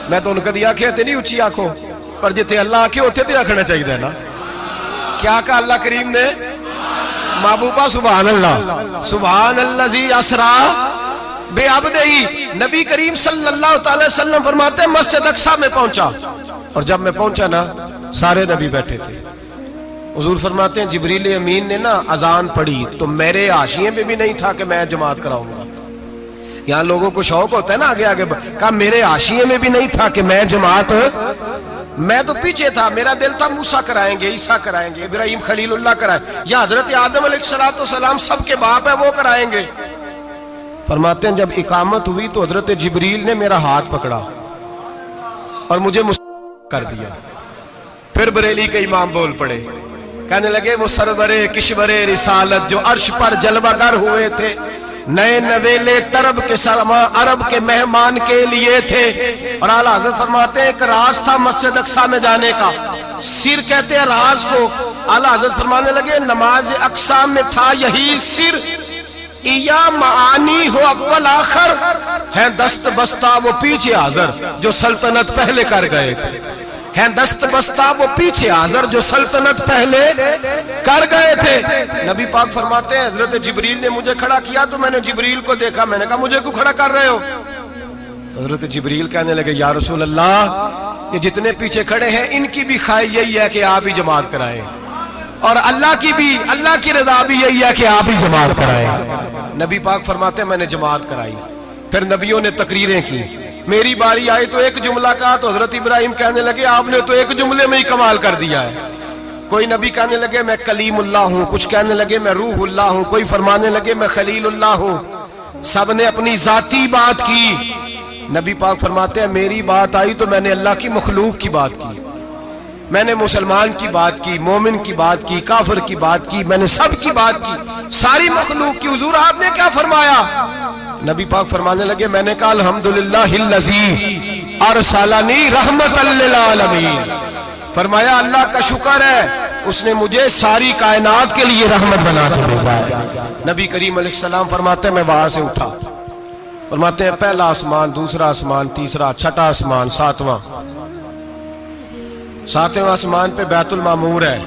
A: میں تو ان کو دیا کہتے نہیں اچھی آنکھوں پر جتنے اللہ آنکھیں ہوتے تھے آنکھنا چاہیے نا. کیا کہا اللہ کریم نے؟ محبوبہ سبحان اللہ. سبحان الذی اسرا بے عبدہی. نبی کریم صلی اللہ تعالی وسلم فرماتے ہیں مسجد اقصی میں پہنچا، اور جب میں پہنچا نا سارے نبی بیٹھے تھے. حضور فرماتے ہیں جبریل امین نے نا اذان پڑھی تو میرے حاشیے میں بھی نہیں تھا کہ میں جماعت کراؤں گا. یہاں لوگوں کو شوق ہوتا ہے نا آگے آگے، کہا میرے حاشیے میں بھی نہیں تھا کہ میں جماعت، میں تو پیچھے تھا. میرا دل تھا موسیٰ کرائیں گے، عیسیٰ کرائیں گے، ابراہیم خلیل اللہ کرائیں، یا حضرت آدم علیہ السلام سب کے باپ ہیں وہ کرائیں گے. فرماتے ہیں جب اقامت ہوئی تو حضرت جبریل نے میرا ہاتھ پکڑا اور مجھے کر دیا. پھر بریلی کے امام بول پڑے، کہنے لگے وہ سرور کشور رسالت جو عرش پر جلوہ گر ہوئے تھے، نئے نویلے طرب کے سرما عرب کے مہمان کے لیے تھے. اور اعلیٰ حضرت فرماتے ہیں ایک راز تھا مسجد اقصی میں جانے کا، سر کہتے ہیں راز کو. اعلیٰ حضرت فرمانے لگے نماز اقصی میں تھا یہی سر، یا معانی ہو اول آخر، ہے دست بستہ وہ پیچھے حاضر جو سلطنت پہلے کر گئے تھے، ہے دست بستہ وہ پیچھے حاضر جو سلطنت پہلے کر گئے تھے. نبی پاک فرماتے ہیں حضرت جبریل نے مجھے کھڑا کیا تو میں نے جبریل کو دیکھا. میں نے کہا مجھے کیوں کھڑا کر رہے ہو؟ تو حضرت جبریل کہنے لگے یا رسول اللہ یہ جتنے پیچھے کھڑے ہیں ان کی بھی خواہش یہی ہے کہ آپ ہی جماعت کرائیں، اور اللہ کی رضا بھی یہی ہے کہ آپ ہی جماعت کرائیں۔ نبی پاک فرماتے ہیں میں نے جماعت کرائی، پھر نبیوں نے تقریریں کی، میری باری آئی تو ایک جملہ کہا تو حضرت ابراہیم کہنے لگے آپ نے تو ایک جملے میں ہی کمال کر دیا ہے۔ کوئی نبی کہنے لگے میں کلیم اللہ ہوں، کچھ کہنے لگے میں روح اللہ ہوں، کوئی فرمانے لگے میں خلیل اللہ ہوں، سب نے اپنی ذاتی بات کی۔ نبی پاک فرماتے ہیں میری بات آئی تو میں نے اللہ کی مخلوق کی بات کی، میں نے مسلمان کی بات کی، مومن کی بات کی، کافر کی بات کی، میں نے سب کی بات کی، ساری مخلوق کی۔ حضور آپ نے کیا فرمایا؟ نبی پاک فرمانے لگے میں نے کہا الحمدللہ الذی ارسلنی رحمت للعالمین، فرمایا اللہ کا شکر ہے اس نے مجھے ساری کائنات کے لیے رحمت بنا کے بھیجا ہے۔ نبی کریم علیہ السلام فرماتے ہیں میں وہاں سے اٹھا، فرماتے ہیں پہلا آسمان، دوسرا آسمان، تیسرا، چھٹا آسمان، ساتواں آسمان پہ بیت المعمور ہے،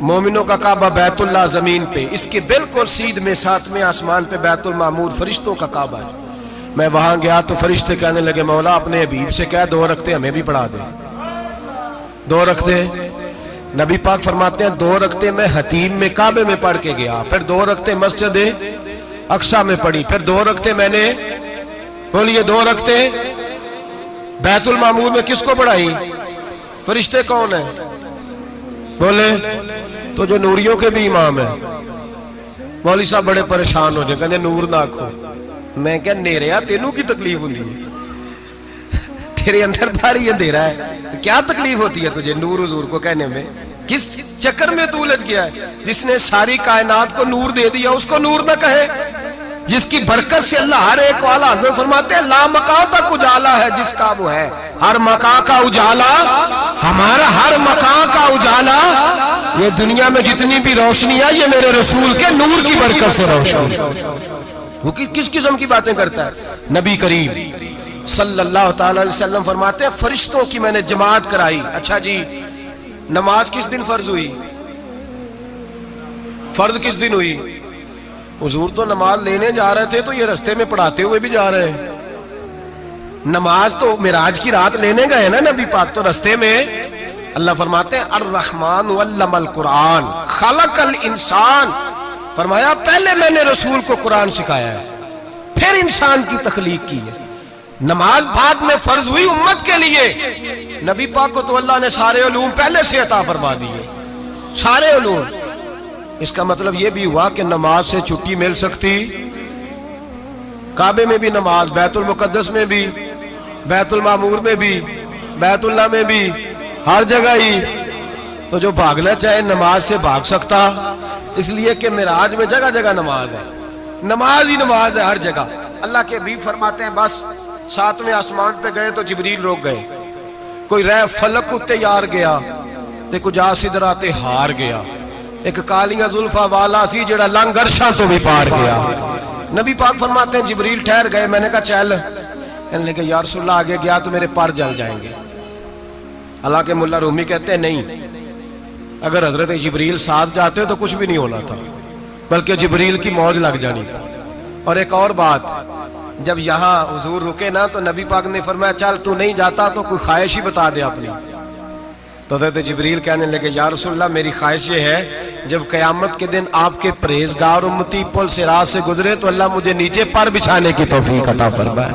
A: مومنوں کا کعبہ بیت اللہ زمین پہ، اس کے بالکل سیدھ میں ساتویں آسمان پہ بیت المعمور فرشتوں کا کعبہ ہے۔ میں وہاں گیا تو فرشتے کہنے لگے مولا اپنے حبیب سے کہہ 2 رکعتیں ہمیں بھی پڑھا دے۔ 2 رکعتیں نبی پاک فرماتے ہیں 2 رکعتیں میں حتیم میں کعبے میں پڑھ کے گیا، پھر 2 رکعتیں مسجد اقصی میں پڑھی، پھر 2 رکعتیں میں نے بولیے 2 رکعتیں بیت المعمور میں کس کو پڑھائی؟ فرشتے کون ہیں بولے؟ تو جو نوریوں کے بھی امام ہیں۔ مولوی صاحب بڑے پریشان ہو جائے، کہنے نور نہ آکھو۔ میں کہا نیریا تینوں کی تکلیف ہوتی ہے، تیرے اندر بھاری اندھیرا ہے، کیا تکلیف ہوتی ہے تجھے نور حضور کو کہنے میں؟ کس چکر میں تو الجھ گیا ہے؟ جس نے ساری کائنات کو نور دے دیا اس کو نور نہ کہے؟ جس کی برکت سے اللہ ہر ایک والا، حضرت فرماتے ہیں لا مکان تک اجالا ہے جس کا وہ ہے، ہر مکان کا اجالا ہمارا، ہر مکان کا اجالا، یہ دنیا میں جتنی بھی روشنی ہے یہ میرے رسول کے نور کی برکت سے روشنی۔ وہ کس قسم کی باتیں کرتا ہے؟ نبی کریم صلی اللہ تعالی علیہ وسلم فرماتے ہیں فرشتوں کی میں نے جماعت کرائی۔ اچھا جی نماز کس دن فرض ہوئی؟ فرض کس دن ہوئی؟ حضور تو نماز لینے جا رہے تھے تو یہ رستے میں پڑھاتے ہوئے بھی جا رہے ہیں۔ نماز تو معراج کی رات لینے گئے نا نبی پاک، تو رستے میں اللہ فرماتے ہیں الرحمن علم القرآن خلق الانسان، فرمایا پہلے میں نے رسول کو قرآن سکھایا ہے پھر انسان کی تخلیق کی ہے۔ نماز بعد میں فرض ہوئی امت کے لیے، نبی پاک کو تو اللہ نے سارے علوم پہلے سے عطا فرما دیے، سارے علوم۔ اس کا مطلب یہ بھی ہوا کہ نماز سے چھٹی مل سکتی، کعبے میں بھی نماز، بیت المقدس میں بھی، بیت المعمور میں بھی، بیت اللہ میں بھی، ہر جگہ ہی۔ تو جو بھاگنا چاہے نماز سے بھاگ سکتا، اس لیے کہ معراج میں جگہ جگہ نماز ہے، نماز ہی نماز ہے ہر جگہ۔ اللہ کے حبیب فرماتے ہیں بس 7ویں آسمان پہ گئے تو جبریل روک گئے، کوئی رہ فلک اتے یار گیا تے کچھ سدراتے ہار گیا، ایک کالیاں زلفاں والا سی جڑا لنگ عرشاں تو بھی پار گیا۔ نبی پاک فرماتے ہیں جبریل ٹھہر گئے، میں نے کہا چل، کہنے لگے یا رسول اللہ آگے گیا تو میرے پر جل جائیں گے۔ حالانکہ ملا رومی کہتے ہیں نہیں، اگر حضرت جبریل ساتھ جاتے تو کچھ بھی نہیں ہونا تھا، بلکہ جبریل کی موج لگ جانی تھی۔ اور ایک اور بات، جب یہاں حضور رکے نا تو نبی پاک نے فرمایا چل تو نہیں جاتا تو کوئی خواہش ہی بتا دے اپنی۔ تو حضرت جبریل کہنے لگے یا رسول اللہ میری خواہش یہ ہے جب قیامت کے دن آپ کے پرہیزگار امتی پل سے راہ سے گزرے تو اللہ مجھے نیچے پر بچھانے کی توفیق عطا فرمائے،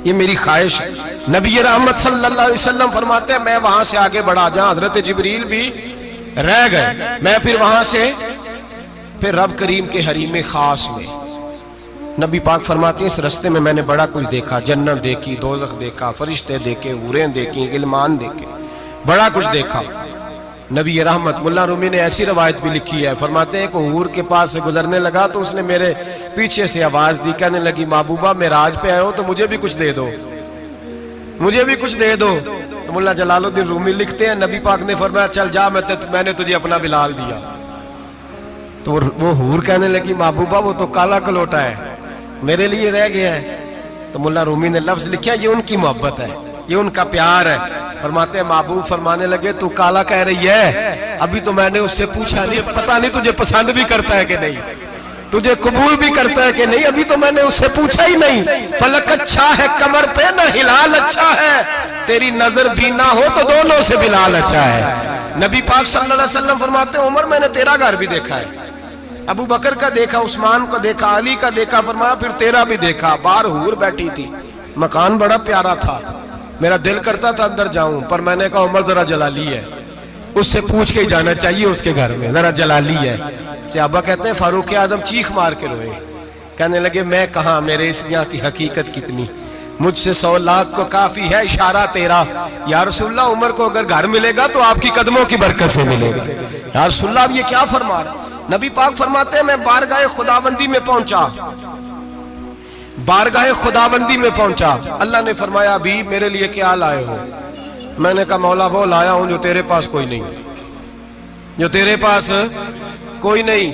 A: یہ میری خواہش ہے۔ نبی رحمت صلی اللہ علیہ وسلم فرماتے ہیں میں وہاں سے آگے بڑھا جہاں حضرت جبریل بھی رہ گئے، میں پھر وہاں سے پھر رب کریم کے حریم خاص میں۔ نبی پاک فرماتے ہیں اس رستے میں میں نے بڑا کچھ دیکھا، جنت دیکھی، دوزخ دیکھا، فرشتے دیکھے، حوریں دیکھی، غلمان دیکھے، بڑا کچھ دیکھا۔ نبی رحمت ملا رومی نے ایسی روایت بھی لکھی ہے، فرماتے ہیں کہ حور کے پاس سے گزرنے لگا تو اس نے میرے پیچھے سے آواز دی، کہنے لگی محبوبہ معراج پہ آئے ہو تو مجھے بھی کچھ دے دو، مجھے بھی کچھ دے دو۔ تو ملا جلال الدین رومی لکھتے ہیں نبی پاک نے فرمایا چل جا میں نے تجھے اپنا بلال دیا۔ تو وہ حور کہنے لگی محبوبہ وہ تو کالا کلوٹا ہے، میرے لیے رہ گیا ہے۔ تو ملا رومی نے لفظ لکھا یہ ان کی محبت ہے، یہ ان کا پیار ہے۔ فرماتے ہیں محبوب فرمانے لگے تو کالا کہہ رہی ہے، ابھی تو میں نے اس سے پوچھا نہیں، پتہ نہیں تجھے پسند بھی کرتا ہے کہ نہیں۔ تجھے قبول بھی کرتا ہے کہ نہیں؟ ابھی تو میں نے اس سے پوچھا ہی نہیں. فلک اچھا ہے کمر پہ نہ ہلال اچھا ہے, تیری نظر بھی نہ ہو تو دونوں سے بلال اچھا ہے. نبی پاک صلی اللہ علیہ وسلم فرماتے ہیں عمر میں نے تیرا گھر بھی دیکھا ہے, ابو بکر کا دیکھا, عثمان کو دیکھا, علی کا دیکھا, فرمایا پھر تیرا بھی دیکھا. باہر حور بیٹھی تھی, مکان بڑا پیارا تھا, میرا دل کرتا تھا اندر جاؤں, پر میں نے کہا عمر ذرا جلالی ہے, اس سے پوچھ کے ہی جانا چاہیے, اس کے گھر میں ذرا جلالی ہے. صحابہ کہتے ہیں فاروق اعظم چیخ مار کے روئے, کہنے لگے میں کہاں, میرے اس یہاں کی حقیقت کتنی, مجھ سے 100 لاکھ کو کافی ہے اشارہ تیرا. یا رسول اللہ عمر کو اگر گھر ملے گا تو آپ کی قدموں کی برکت سے ملے گا. یا رسول اللہ اب یہ کیا فرما رہا؟ نبی پاک فرماتے ہیں میں بارگاہ خداوندی میں پہنچا, بارگاہ خداوندی میں پہنچا, اللہ نے فرمایا ابھی میرے لیے کیا لائے ہو؟ میں نے کہا مولا وہ لایا ہوں جو تیرے پاس کوئی نہیں, جو تیرے پاس کوئی نہیں.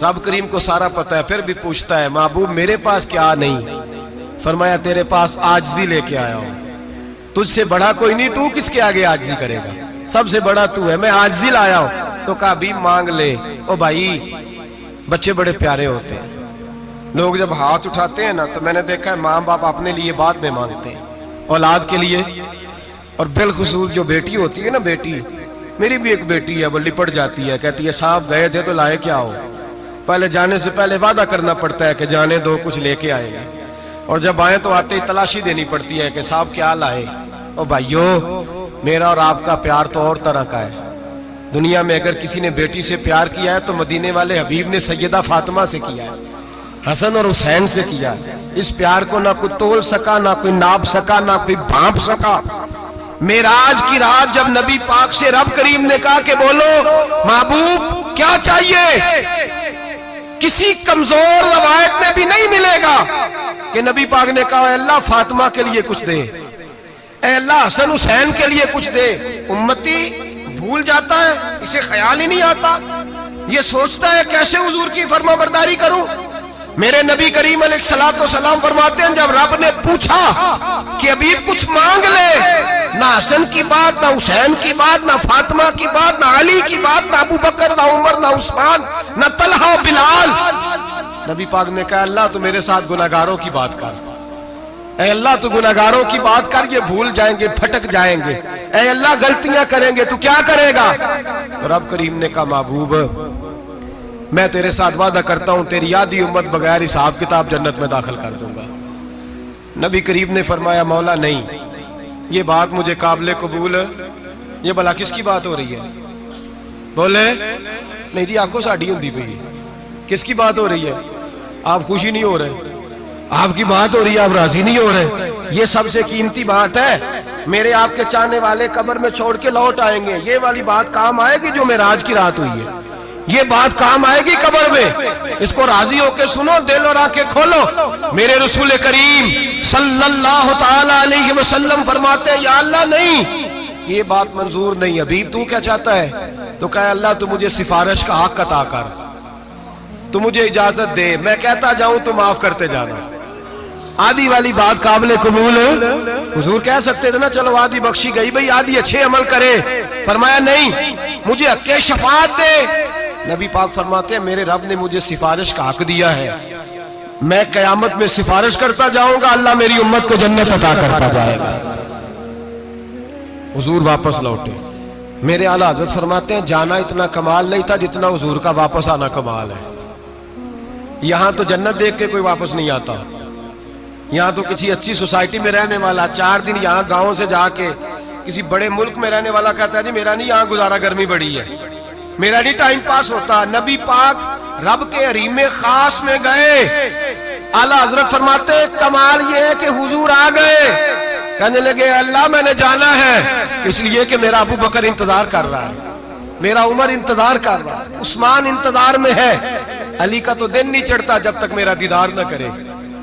A: رب کریم کو سارا پتہ ہے, پھر بھی پوچھتا ہے محبوب میرے پاس کیا نہیں؟ فرمایا تیرے پاس عاجزی لے کے آیا ہوں, تجھ سے بڑا کوئی نہیں, تو کس کے آگے عاجزی کرے گا, سب سے بڑا تو ہے, میں عاجزی لایا ہوں. تو کہا بھی مانگ لے. او بھائی بچے بڑے پیارے ہوتے ہیں, لوگ جب ہاتھ اٹھاتے ہیں نا تو میں نے دیکھا ہے ماں باپ اپنے لیے بعد میں مانگتے ہیں, اولاد کے لیے. اور بالخصوص جو بیٹی ہوتی ہے نا, بیٹی, میری بھی ایک بیٹی ہے, وہ لپٹ جاتی ہے, کہتی ہے صاحب گئے تھے تو لائے کیا ہو؟ پہلے جانے سے پہلے وعدہ کرنا پڑتا ہے کہ جانے دو کچھ لے کے آئیں گے, اور جب آئیں تو آتے ہی تلاشی دینی پڑتی ہے کہ صاحب کیا لائے. او بھائیو میرا اور آپ کا پیار تو اور طرح کا ہے. دنیا میں اگر کسی نے بیٹی سے پیار کیا ہے تو مدینے والے حبیب نے سیدہ فاطمہ سے کیا ہے, حسن اور حسین سے کیا. اس پیار کو نہ کوئی تول سکا, نہ کوئی ناپ سکا, نہ کوئی بھانپ سکا. معراج کی رات جب نبی پاک سے رب کریم نے کہا کہ بولو محبوب کیا چاہیے, کسی کمزور روایت میں بھی نہیں ملے گا کہ نبی پاک نے کہا اے اللہ فاطمہ کے لیے کچھ دے, اے اللہ حسن حسین کے لیے کچھ دے. امتی بھول جاتا ہے, اسے خیال ہی نہیں آتا, یہ سوچتا ہے کیسے حضور کی فرما برداری کروں. میرے نبی کریم علیہ الصلوۃ والسلام فرماتے ہیں جب رب نے پوچھا کہ ابھی کچھ مانگ لے, نہ حسن کی بات, نہ حسین کی بات, نہ فاطمہ کی بات, نہ علی کی بات, نہ ابو بکر, نہ عمر, نہ عثمان, نہ طلحہ, بلال. نبی پاک نے کہا اللہ تو میرے ساتھ گناہگاروں کی بات کر, اے اللہ تو گناہگاروں کی بات کر, یہ بھول جائیں گے, پھٹک جائیں گے, اے اللہ غلطیاں کریں گے, تو کیا کرے گا؟ تو رب کریم نے کہا محبوب میں تیرے ساتھ وعدہ کرتا ہوں تیری آدھی امت بغیر حساب کتاب جنت میں داخل کر دوں گا. نبی کریم نے فرمایا مولا نہیں, یہ بات مجھے قابل قبول, یہ بھلا کس کی بات ہو رہی ہے؟ بولے میری آنکھوں ساڑھی ہوندی پئی, کس کی بات ہو رہی ہے؟ آپ خوشی نہیں ہو رہے, آپ کی بات ہو رہی ہے, آپ راضی نہیں ہو رہے. یہ سب سے قیمتی بات ہے, میرے آپ کے چاہنے والے قبر میں چھوڑ کے لوٹ آئیں گے, یہ والی بات کام آئے گی جو معراج کی رات ہوئی ہے, یہ بات کام آئے گی قبر میں. اس کو راضی ہو کے سنو, دل اور آنکھیں کھولو. میرے رسول کریم صلی اللہ تعالی علیہ وسلم فرماتے ہیں یا اللہ نہیں, یہ بات منظور نہیں. ابھی تو کیا چاہتا ہے؟ تو کہا اللہ تو مجھے سفارش کا حق عطا کر, تو مجھے اجازت دے, میں کہتا جاؤں تو معاف کرتے جانا. آدھی والی بات قابل قبول حضور کہہ سکتے تھے نا چلو آدھی بخشی گئی بھئی, آدھی اچھے عمل کرے. فرمایا نہیں, مجھے حق شفاعت دے. نبی پاک فرماتے ہیں میرے رب نے مجھے سفارش کا حق دیا ہے, میں قیامت میں سفارش کرتا جاؤں گا, اللہ میری امت کو جنت عطا کرتا جائے گا. حضور واپس لوٹے. میرے اعلیٰ حضرت فرماتے ہیں جانا اتنا کمال نہیں تھا جتنا حضور کا واپس آنا کمال ہے. یہاں تو جنت دیکھ کے کوئی واپس نہیں آتا, یہاں تو کسی اچھی سوسائٹی میں رہنے والا 4 دن یہاں گاؤں سے جا کے کسی بڑے ملک میں رہنے والا کہتا ہے جی میرا نہیں یہاں گزارا, گرمی بڑی ہے, میرا نہیں ٹائم پاس ہوتا. نبی پاک رب کے حریم خاص میں گئے. اعلیٰ حضرت فرماتے کمال یہ ہے کہ حضور آ گئے, کہنے لگے اللہ میں نے جانا ہے, اس لیے کہ میرا ابو بکر انتظار کر رہا ہے, میرا عمر انتظار کر رہا ہے, عثمان انتظار میں ہے, علی کا تو دن نہیں چڑھتا جب تک میرا دیدار نہ کرے.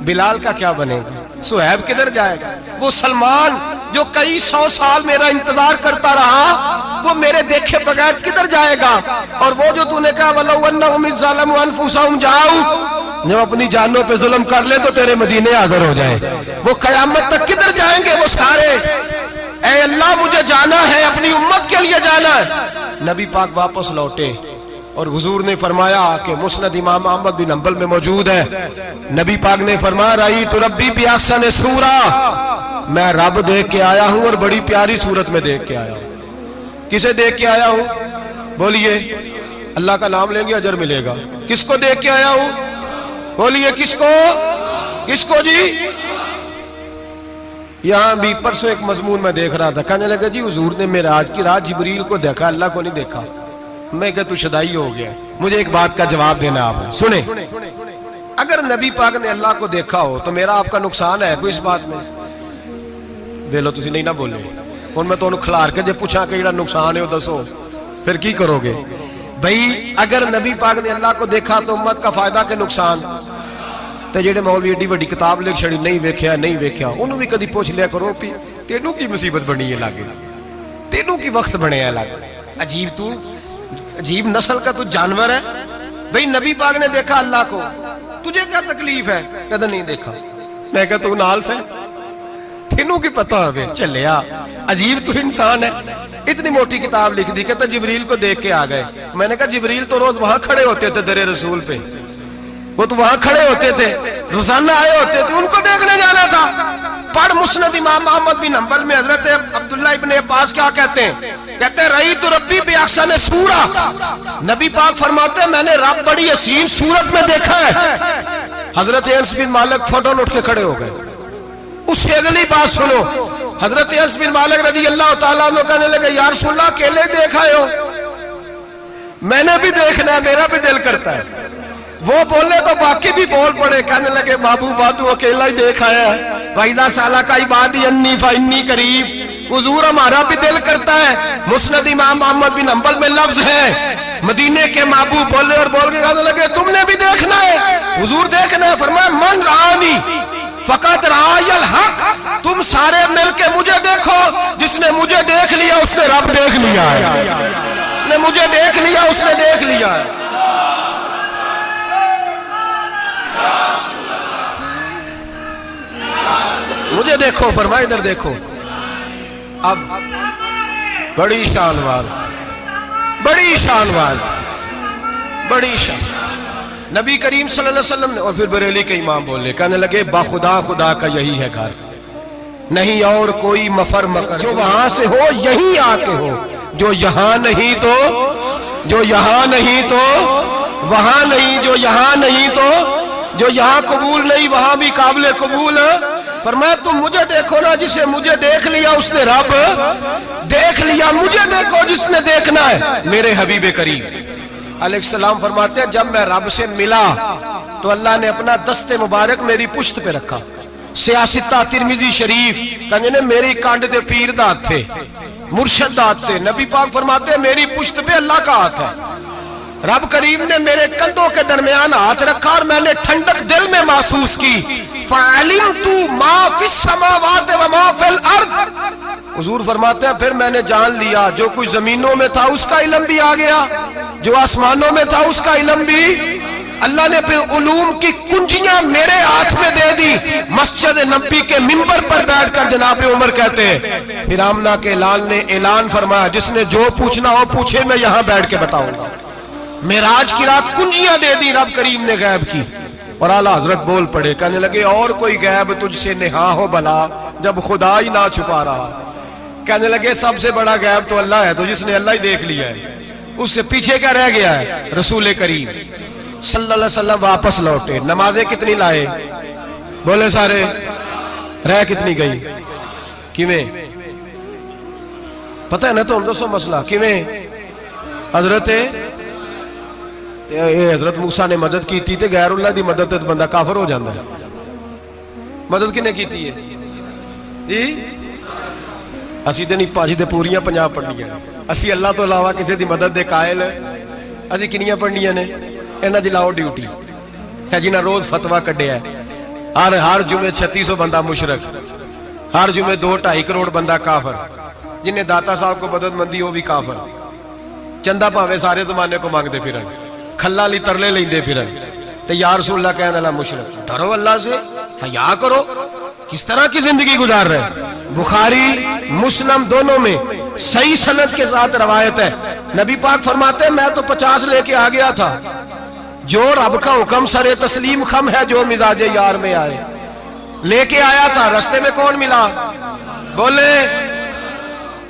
A: بلال کا کیا بنے گا, صہیب کدھر جائے گا, وہ سلمان جو کئی 100 سال میرا انتظار کرتا رہا وہ میرے دیکھے بغیر کدھر جائے گا. اور وہ جو تو نے کہا وَلَوْ أَنَّهُمْ إِذْ ظَلَمُوا أَنفُسَهُمْ جَاءُوا, جب اپنی جانوں پہ ظلم کر لے تو تیرے مدینے حاضر ہو جائے, وہ قیامت تک کدھر جائیں گے وہ سارے. اے اللہ مجھے جانا ہے, اپنی امت کے لیے جانا ہے. نبی پاک واپس لوٹے, اور حضور نے فرمایا کہ مسند امام احمد بن حنبل میں موجود ہے، نبی پاک نے فرمایا رأیت ربی بأحسن صورہ، میں رب دیکھ کے آیا ہوں اور بڑی پیاری صورت میں دیکھ کے آیا ہوں۔ کسے دیکھ کے آیا ہوں؟ بولیے، اللہ کا نام لیں گے اجر ملے گا۔ کس کو دیکھ کے آیا ہوں؟ بولیے کس کو؟ کس کو جی؟ یہاں بھی پرسوں ایک مضمون میں دیکھ رہا تھا، کہنے لگا جی حضور نے معراج کی رات جبریل کو دیکھا، اللہ کو نہیں دیکھا۔ میں کہا تو شدائی ہو گیا۔ مجھے ایک بات کا جواب دینا آپ سنیں، اگر نبی پاک نے اللہ کو دیکھا ہو تو میرا آپ کا نقصان ہے کوئی اس بات میں؟ بولو تسی نہیں نہ بولے اور میں تو کھلار کے جب پوچھا کہ جڑا نقصان ہے وہ دسو، پھر کی کرو گے؟ بھئی اگر نبی پاک نے اللہ کو دیکھا تو امت کا فائدہ کہ نقصان؟ تے جڑے مولوی ایڈی بڑی کتاب لکھ چھڑی نہیں ویکھیا نہیں ویکھیا، انہوں بھی کدی پوچھ لیا کرو پی تینوں کی مصیبت بنی ہے لاگے، تینوں کی وقت بنے ہے لاگے، عجیب نسل کا تو جانور ہے۔ بھئی نبی پاک نے دیکھا اللہ کو، تجھے کیا تکلیف ہے؟ کہتا نہیں دیکھا۔ میں کہتا تو نال سے تینوں کی پتہ ہوئے چلیا، عجیب تو انسان ہے۔ اتنی موٹی کتاب لکھ دی، کہتا جبریل کو دیکھ کے آ گئے۔ میں نے کہا جبریل تو روز وہاں کھڑے ہوتے تھے در رسول پہ، وہ تو وہاں کھڑے ہوتے تھے، روزانہ آئے ہوتے تھے، ان کو دیکھنے جانا تھا۔ پڑھ مسند امام احمد بن حنبل میں حضرت عبداللہ ابن عباس کیا کہتے ہیں؟ کہتے ہیں رأیت ربی بأحسن صورہ، نبی پاک فرماتے ہیں میں نے رب بڑی حسین صورت میں دیکھا ہے۔ حضرت انس بن مالک فوٹون اٹھ کے کھڑے ہو گئے۔ اس سے اگلی بات سنو، حضرت انس بن مالک رضی اللہ تعالیٰ عنہ کہنے لگے یا رسول اللہ اکیلے دیکھا ہو؟ میں نے بھی دیکھنا ہے، میرا بھی دل کرتا ہے۔ وہ بولے تو باقی بھی بول پڑے، کہنے لگے محبوبہ تو اکیلا ہی دیکھا ہے، وَإِذَا سَأَلَكَ عِبَادِي عَنِّي فَإِنِّي قَرِيبٌ، حضور ہمارا بھی دل کرتا ہے۔ مسند امام احمد بن حنبل میں لفظ ہے، مدینے کے محبوب بولے اور بول کے کہنے لگے تم نے بھی دیکھنا ہے؟ حضور دیکھنا ہے۔ فرمایا من رآنی فقط رآی الحق، تم سارے مل کے مجھے دیکھو، جس نے مجھے دیکھ لیا اس نے رب دیکھ لیا ہے، نے مجھے دیکھ لیا اس نے دیکھ لیا ہے۔ مجھے دیکھو، فرمائے ادھر دیکھو۔ اب بڑی شانوار، بڑی شانوار، بڑی شان نبی کریم صلی اللہ علیہ وسلم نے، اور پھر بریلی کے امام بولے، کہنے لگے با خدا خدا کا یہی ہے گھر، نہیں اور کوئی مفر مکر، جو وہاں سے ہو یہی آ کے ہو، جو یہاں نہیں تو، جو یہاں نہیں تو وہاں نہیں، جو یہاں نہیں تو جو یہاں قبول نہیں وہاں بھی قابل قبول ہے۔ فرمایا تم مجھے دیکھو نا، جسے مجھے دیکھ لیا اس نے رب دیکھ لیا، مجھے دیکھو جس نے دیکھنا ہے میرے حبیب کریم علیہ السلام۔ فرماتے ہیں جب میں رب سے ملا تو اللہ نے اپنا دست مبارک میری پشت پہ رکھا، سیاستہ ترمذی شریف، کہنے میری کانڈ دے پیر دا ہاتھ تھے، مرشد دا ہاتھ تھے۔ نبی پاک فرماتے ہیں میری پشت پہ اللہ کا ہاتھ ہے، رب کریم نے میرے کندھوں کے درمیان ہاتھ رکھا اور میں نے ٹھنڈک دل میں محسوس کی۔ فَعَلِمْتُ مَا فِي السَّمَاوَاتِ وَمَا فِي الْأَرْضِ، حضور فرماتے ہیں پھر میں نے جان لیا جو کچھ زمینوں میں تھا اس کا علم بھی آ گیا، جو آسمانوں میں تھا اس کا علم بھی۔ اللہ نے پھر علوم کی کنجیاں میرے ہاتھ میں دے دی۔ مسجد نبی کے منبر پر بیٹھ کر جناب عمر کہتے ہیں پھر آمنہ کے لال نے اعلان فرمایا جس نے جو پوچھنا ہو پوچھے، میں یہاں بیٹھ کے بتاؤں گا۔ معراج کی رات کنجیاں دے دی رب کریم نے غیب کی، اور اعلیٰ حضرت بول پڑے، کہنے لگے اور کوئی غیب تجھ سے نہا ہو بھلا جب خدا ہی نہ چھپا رہا۔ کہنے لگے سب سے بڑا غیب تو اللہ ہے، تو جس نے اللہ ہی دیکھ لیا ہے اس سے پیچھے کیا رہ گیا ہے؟ رسول کریم صلی اللہ علیہ وسلم واپس لوٹے، نمازیں کتنی لائے؟ بولے سارے، رہ کتنی گئی؟ کیویں پتہ ہے نا؟ تو ہم دسو مسئلہ کیویں؟ حضرت موسیٰ نے مدد کی تھی تے غیر اللہ دی مدد تے بندہ کافر ہو جاندہ ہے۔ مدد کنے کی تھی ہے جی؟ اسی تے نہیں پانچ دے پوریاں 50 پڑھنیاں، اسی اللہ تو علاوہ کسی دی مدد دے قائل اسی کنیاں پڑھنیاں نے؟ انہاں دی لاؤ ڈیوٹی ہے جنہاں روز فتویٰ کڈیا ہے، ہر جمعے 3600 بندہ مشرک، ہر جمعے 2-2.5 کروڑ بندہ کافر، جنہیں داتا صاحب کو مدد مندی وہ بھی کافر، چندہ پاوے سارے زمانے کو مانگ دے پھرن، کھلا لی ترلے لیں دے پھرن، تے یا رسول اللہ کہنے اللہ مشرک۔ ڈرو اللہ سے، حیا کرو، کس طرح کی زندگی گزار رہے ہیں؟ بخاری مسلم دونوں میں صحیح سند کے ساتھ روایت ہے نبی پاک فرماتے ہیں میں تو 50 لے کے آ گیا تھا، جو رب کا حکم سرے تسلیم خم ہے جو مزاج یار میں آئے، لے کے آیا تھا، رستے میں کون ملا؟ بولے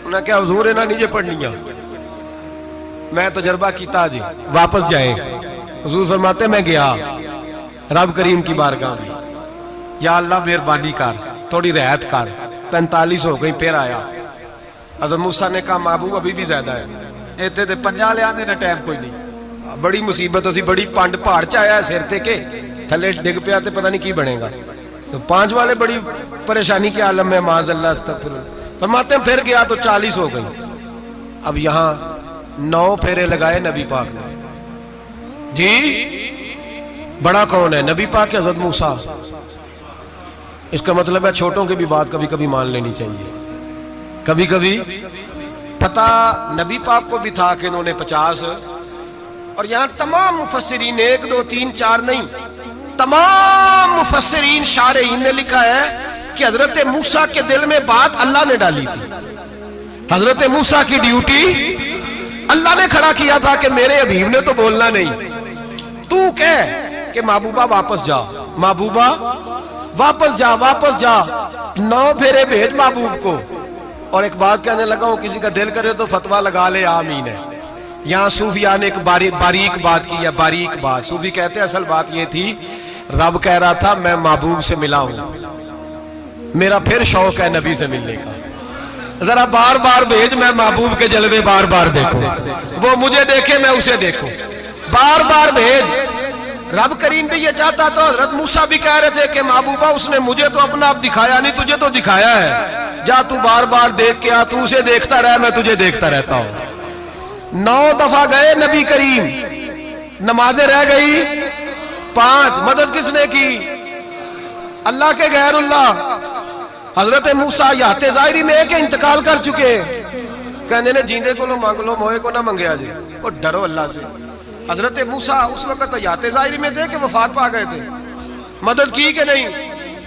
A: انہیں کیا حضور انہیں نیچے پڑھنیاں، میں تجربہ کیتا جی واپس جائیں۔ حضور فرماتے میں گیا رب کریم کی بارگاہ میں، یا اللہ مہربانی کر تھوڑی رعایت کر، 45 ہو گئی، پھر آیا۔ حضرت موسیٰ نے کہا محبوب ابھی بھی زیادہ ہے، ایتے تے 50 لے آنے نہ ٹائم کوئی نہیں، بڑی مصیبت اسی بڑی پانڈ پہاڑ چایا ہے سر تے کے تھلے ڈگ پیا تے پتہ نہیں کی بنے گا، تو 5 والے بڑی پریشانی کے عالم میں معاذ اللہ استغفر اللہ۔ فرماتے ہیں پھر گیا تو 40 ہو گئی، اب یہاں 9 پھیرے لگائے نبی پاک نے۔ جی بڑا کون ہے؟ نبی پاک حضرت موسیٰ۔ اس کا مطلب ہے چھوٹوں کی بھی بات کبھی کبھی مان لینی چاہیے، کبھی کبھی پتہ نبی پاک کو بھی تھا کہ انہوں نے 50، اور یہاں تمام مفسرین 1 2 3 4 نہیں، تمام مفسرین شارحین نے لکھا ہے کہ حضرت موسیٰ کے دل میں بات اللہ نے ڈالی تھی، حضرت موسیٰ کی ڈیوٹی اللہ نے کھڑا کیا تھا کہ میرے حبیب نے تو بولنا نہیں، تو کہہ کہ محبوبہ واپس جا، محبوبہ واپس جا، واپس جا، 9 پھیرے بھیج محبوب کو۔ اور ایک بات کہنے لگا ہوں، کسی کا دل کرے تو فتویٰ لگا لے آمین ہے۔ یہاں صوفیاء نے ایک باریک بات کی ہے، باریک بات۔ صوفی کہتے ہیں اصل بات یہ تھی رب کہہ رہا تھا میں محبوب سے ملا ہوں، میرا پھر شوق ہے نبی سے ملنے کا، ذرا بار بار بھیج، میں محبوب کے جلوے بار بار دیکھوں، وہ مجھے دیکھے میں اسے دیکھوں، بار بار بھیج۔ رب کریم بھی یہ چاہتا تو حضرت موسیٰ بھی کہہ رہے تھے کہ محبوبہ اس نے مجھے تو اپنا آپ دکھایا نہیں، تجھے تو دکھایا ہے، جا تو بار بار دیکھ کے آ، تو اسے دیکھتا رہ، میں تجھے دیکھتا رہتا ہوں۔ 9 دفعہ گئے نبی کریم، نمازیں رہ گئی 5، مدد کس نے کی؟ اللہ کے غیر اللہ۔ حضرت موسیٰ یات ظاہری میں کہ انتقال کر چکے، کہنے نے جیندے کو لو مانگ لو موئے کو نہ منگیا جی، اور ڈرو اللہ سے۔ حضرت موسیٰ اس وقت یات ظاہری میں تھے کہ وفات پا گئے تھے، مدد کی کہ نہیں؟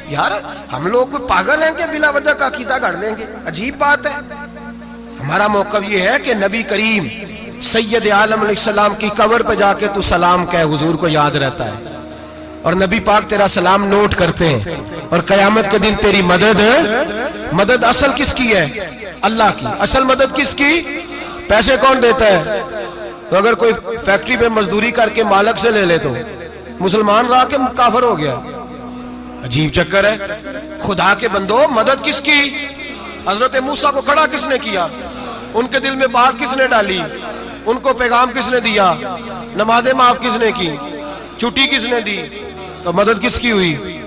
A: یار ہم لوگ کوئی پاگل ہیں کہ بلا وجہ کا عقیدہ گھڑ لیں گے؟ عجیب بات ہے۔ ہمارا موقف یہ ہے کہ نبی کریم سید عالم علیہ السلام کی قبر پہ جا کے تو سلام کہے، حضور کو یاد رہتا ہے، اور نبی پاک تیرا سلام نوٹ کرتے ہیں، اور قیامت کے دن تیری مدد اصل کس کی ہے؟ اللہ کی۔ اصل مدد کس کی؟ پیسے کون دیتا ہے؟ تو اگر کوئی فیکٹری پہ مزدوری کر کے مالک سے لے لے تو مسلمان رہا کہ کافر ہو گیا؟ عجیب چکر ہے۔ خدا کے بندو مدد کس کی؟ حضرت موسیٰ کو کھڑا کس نے کیا؟ ان کے دل میں بات کس نے ڈالی؟ ان کو پیغام کس نے دیا؟ نمازیں معاف کس نے کی؟ چھٹی کس نے دی؟ تو مدد کس کی ہوئی؟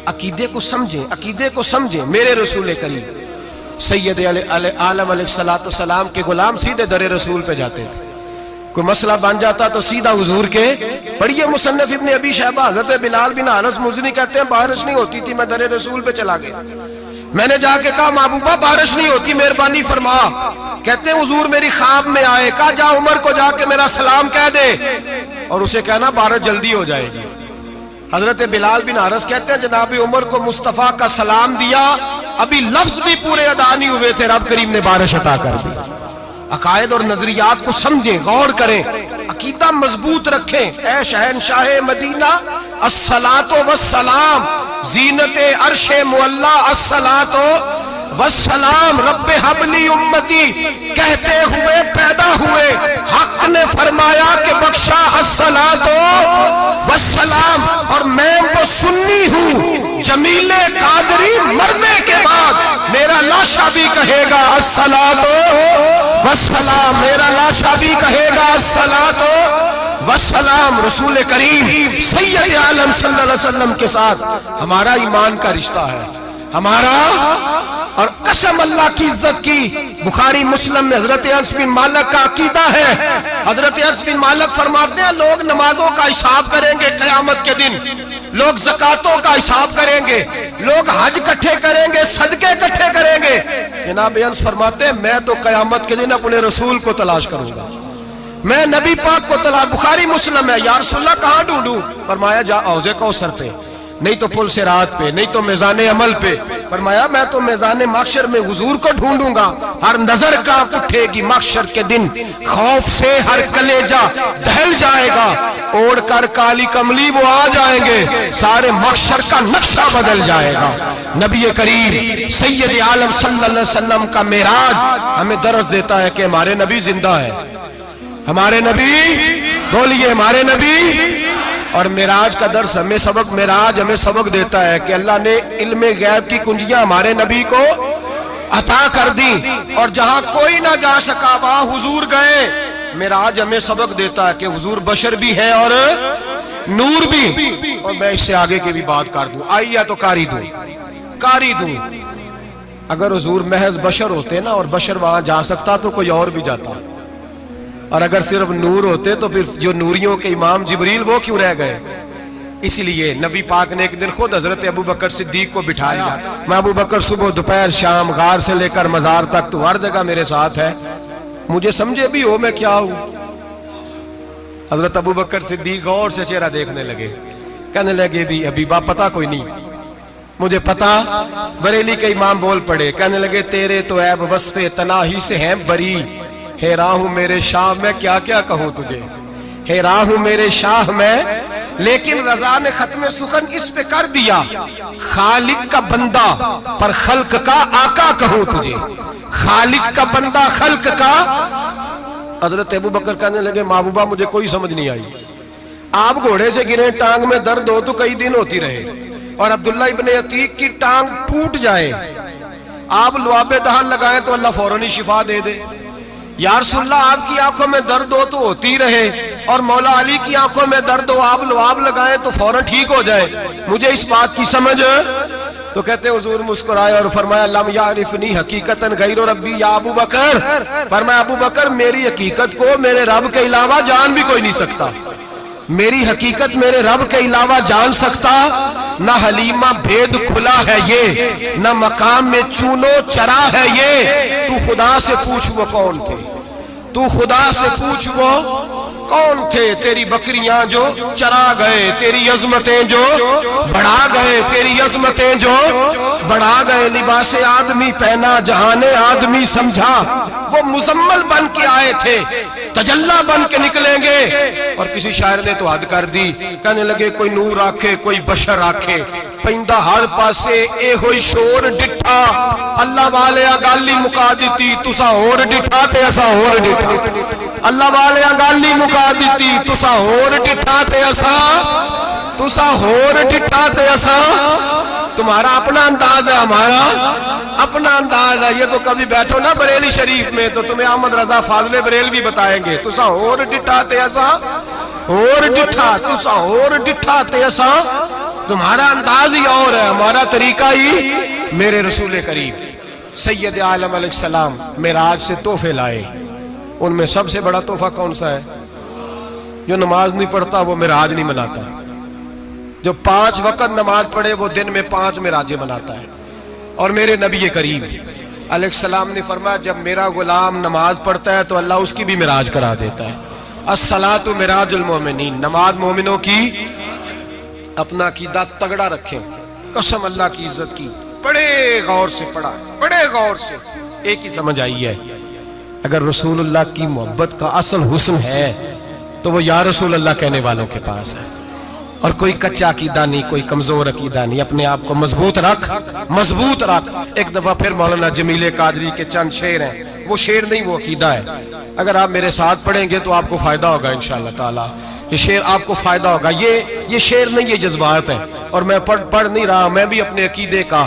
A: عقیدے کو سمجھیں، عقیدے کو سمجھیں۔ میرے رسول کریم سید عالم علیہ السلام کے غلام سیدھے در رسول پہ جاتے تھے، کوئی مسئلہ بن جاتا تو سیدھا حضور کے۔ پڑھیے مصنف ابن ابی شیبہ، حضرت بلال بن حارث مزنی کہتے ہیں بارش نہیں ہوتی تھی، میں در رسول پہ چلا گیا، میں نے جا کے کہا محبوبہ بارش نہیں ہوتی مہربانی فرما، کہتے ہیں حضور میری خواب میں آئے، کہا جا عمر کو جا کے میرا سلام کہہ دے اور اسے کہنا بارش جلدی ہو جائے گی۔ حضرت بلال بن حارث کہتے ہیں جناب عمر کو مصطفیٰ کا سلام دیا، ابھی لفظ بھی پورے ادا نہیں ہوئے تھے، رب کریم نے بارش عطا کر دی۔ عقائد اور نظریات کو سمجھیں، غور کریں، عقیدہ مضبوط رکھیں۔ اے شہنشاہ مدینہ الصلاۃ والسلام، زینت عرش معلا الصلاۃ والسلام، رب حب لی امتی کہتے ہوئے پیدا ہوئے، حق نے فرمایا کہ بخشا الصلاۃ والسلام، اور میں وہ سنی ہوں جمیل قادری مرنے کے بعد میرا لاشا بھی کہے گا الصلاۃ والسلام، میرا لاشا بھی کہے گا الصلاۃ والسلام۔ رسول کریم سید عالم صلی اللہ علیہ وسلم کے ساتھ ہمارا ایمان کا رشتہ ہے، ہمارا، اور قسم اللہ کی عزت کی، بخاری مسلم میں حضرت انس بن مالک کا عقیدہ ہے۔ حضرت انس بن مالک فرماتے ہیں لوگ نمازوں کا حساب کریں گے قیامت کے دن، لوگ زکاتوں کا حساب کریں گے، لوگ حج کٹھے کریں گے، صدقے کٹھے کریں گے۔ جناب انس فرماتے ہیں میں تو قیامت کے دن اپنے رسول کو تلاش کروں گا، میں نبی پاک کو تلاش۔ بخاری مسلم ہے، یا رسول اللہ کہاں ڈھونڈوں؟ فرمایا جا حوض کوثر پہ، نہیں تو پل صراط پہ، نہیں تو میزان عمل پہ۔ فرمایا میں تو میزان محشر میں حضور کو ڈھونڈوں گا، ہر نظر کانپ اٹھے گی محشر کے دن، خوف سے ہر کلیجہ دہل جائے گا، اوڑھ کر کالی کملی وہ آ جائیں گے، سارے محشر کا نقشہ بدل جائے گا۔ نبی کریم سید عالم صلی اللہ علیہ وسلم کا معراج ہمیں درس دیتا ہے کہ ہمارے نبی زندہ ہے، ہمارے نبی، بولیے ہمارے نبی۔ اور معراج کا درس ہمیں سبق، معراج ہمیں سبق دیتا ہے کہ اللہ نے علم غیب کی کنجیاں ہمارے نبی کو عطا کر دی، اور جہاں کوئی نہ جا سکا وہاں حضور گئے۔ معراج ہمیں سبق دیتا ہے کہ حضور بشر بھی ہے اور نور بھی۔ اور میں اس سے آگے کی بھی بات کر دوں، آئی یا تو کاری دوں۔ اگر حضور محض بشر ہوتے نا اور بشر وہاں جا سکتا تو کوئی اور بھی جاتا، اور اگر صرف نور ہوتے تو پھر جو نوریوں کے امام جبریل وہ کیوں رہ گئے؟ اس لیے نبی پاک نے ایک دن خود حضرت ابو بکر صدیق کو بٹھایا۔ میں ابو بکر صبح دوپہر شام غار سے لے کر مزار تک تو ہر جگہ میرے ساتھ ہے، مجھے سمجھے بھی ہو میں کیا ہوں۔ حضرت ابو بکر صدیق غور سے چہرہ دیکھنے لگے، کہنے لگے بھی ابھی با پتہ کوئی نہیں، مجھے پتا۔ بریلی کے امام بول پڑے، کہنے لگے تیرے تو عیب وصف تناہی سے ہیں بری، حیران ہوں میرے شاہ میں کیا کیا کہوں تجھے، حیران ہوں میرے شاہ میں۔ لیکن رضا نے ختم سخن اس پہ کر دیا، خالق کا بندہ پر خلق کا آقا کہوں تجھے، خالق کا بندہ خلق کا۔ حضرت ابو بکر کہنے لگے محبوبہ مجھے کوئی سمجھ نہیں آئی، آپ گھوڑے سے گرے ٹانگ میں درد ہو تو کئی دن ہوتی رہے، اور عبداللہ ابن عتیق کی ٹانگ ٹوٹ جائے، آپ لعاب دہن لگائیں تو اللہ فوراً ہی شفا دے دے۔ یا رسول اللہ آپ کی آنکھوں میں درد ہو تو ہوتی رہے، اور مولا علی کی آنکھوں میں درد ہو آپ لعاب لگائیں تو فوراً ٹھیک ہو جائے، مجھے اس بات کی سمجھ۔ تو کہتے حضور مسکرائے اور فرمایا لم یعرفنی حقیقتاً غیر ربی یا ابو بکر، فرمایا ابو بکر میری حقیقت کو میرے رب کے علاوہ جان بھی کوئی نہیں سکتا، میری حقیقت میرے رب کے علاوہ جان سکتا نہ حلیمہ بھید کھلا ہے یہ، نہ مقام میں چونو چرا ہے یہ۔ تو خدا سے پوچھ وہ کون تھے، تو خدا سے پوچھ وہ کون تھے، تیری بکریاں جو چرا گئے، تیری عظمتیں جو بڑھا گئے، تیری عظمتیں جو بڑھا گئے، لباس آدمی پہنا جہان آدمی سمجھا، وہ مزمل بن کے آئے تھے تجلی بن کے نکلیں گے۔ اور کسی شاعر نے تو حد کر دی، کہنے لگے کوئی نور آکھے کوئی بشر آکھے، پیندہ ہر پاسے اے ہوئی شور ڈٹھا، اللہ والے گالی مکا دیتی تسا ہور ڈٹھا تے اسا ہور ڈٹھا، اللہ والے گالی مکا دیتی تسا ہور ڈٹھا تے اسا، تسا ہور ڈٹھا تے اسا۔ تمہارا اپنا انداز ہے، ہمارا اپنا انداز ہے، یہ تو کبھی بیٹھو نا بریلی شریف میں تو تمہیں احمد رضا فاضل بریل بھی بتائیں گے، تسا ہور ڈٹھا تے اسا ہور ڈٹھا، تسا ہور ڈٹھا تے اسا۔ تمہارا انداز ہی اور ہے، ہمارا طریقہ ہی۔ میرے رسول کریم سید عالم علیہ السلام معراج سے تحفے لائے، ان میں سب سے بڑا تحفہ کون سا ہے؟ جو نماز نہیں پڑھتا وہ معراج نہیں مناتا، جو 5 وقت نماز پڑھے وہ دن میں 5 معراجیں مناتا ہے۔ اور میرے نبی کریم علیہ السلام نے فرمایا جب میرا غلام نماز پڑھتا ہے تو اللہ اس کی بھی معراج کرا دیتا ہے۔ الصلاۃ معراج المومنین، نماز مومنوں کی۔ اپنا عقیدہ تگڑا رکھیں، قسم اللہ کی عزت کی، بڑے غور سے پڑھا، بڑے غور سے۔ ایک ہی سمجھ آئی ہے، اگر رسول اللہ کی محبت کا اصل حسن ہے تو وہ یا رسول اللہ کہنے والوں کے پاس ہے، اور کوئی کچا عقیدہ نہیں، کوئی کمزور عقیدہ نہیں، اپنے آپ کو مضبوط رکھ، مضبوط رکھ۔ ایک دفعہ پھر مولانا جمیل قادری کے چند شعر ہیں، وہ شعر نہیں وہ عقیدہ ہے، اگر آپ میرے ساتھ پڑھیں گے تو آپ کو فائدہ ہوگا انشاءاللہ تعالی، یہ شعر آپ کو فائدہ ہوگا۔ یہ شعر نہیں، یہ جذبات ہیں، اور میں پڑھ نہیں رہا، میں بھی اپنے عقیدے کا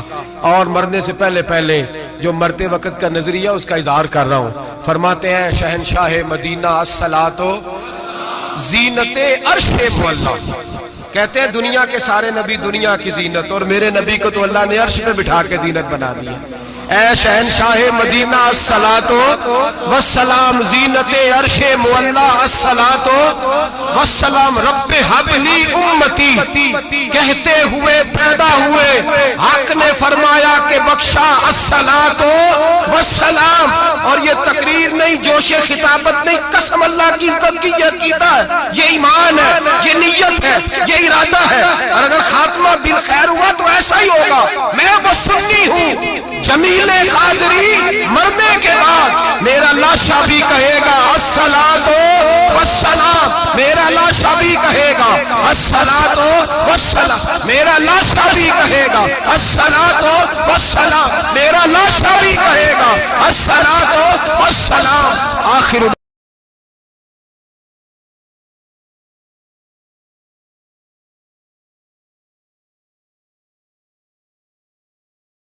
A: اور مرنے سے پہلے جو مرتے وقت کا نظریہ اس کا اظہار کر رہا ہوں۔ فرماتے ہیں شہنشاہ مدینہ الصلاۃ زینت عرش معلا، کہتے ہیں دنیا کے سارے نبی دنیا کی زینت، اور میرے نبی کو تو اللہ نے عرش پہ بٹھا کے زینت بنا دیا۔ اے شہنشاہ مدینہ الصلاۃ والسلام، زینت عرش معلا الصلاۃ والسلام، رب حب لی امتی کہتے ہوئے پیدا ہوئے، حق نے فرمایا کہ بخشا الصلاۃ والسلام۔ اور یہ تقریر نہیں، جوش خطابت نہیں، قسم اللہ کی عزت کی، یہ عقیدہ ہے، یہ ایمان ہے، یہ نیت ہے، یہ ارادہ ہے۔ اور اگر خاتمہ بالخیر ہوا تو ایسا ہی ہوگا۔ میں وہ سنی ہوں، جمیل قادری مرنے کے بعد میرا لاشا بھی کہے گا الصلاۃ والسلام، میرا لاشا بھی کہے گا الصلاۃ والسلام، میرا لاشا بھی کہے گا الصلاۃ والسلام، میرا لاشا بھی کہے گا الصلاۃ والسلام۔ آخر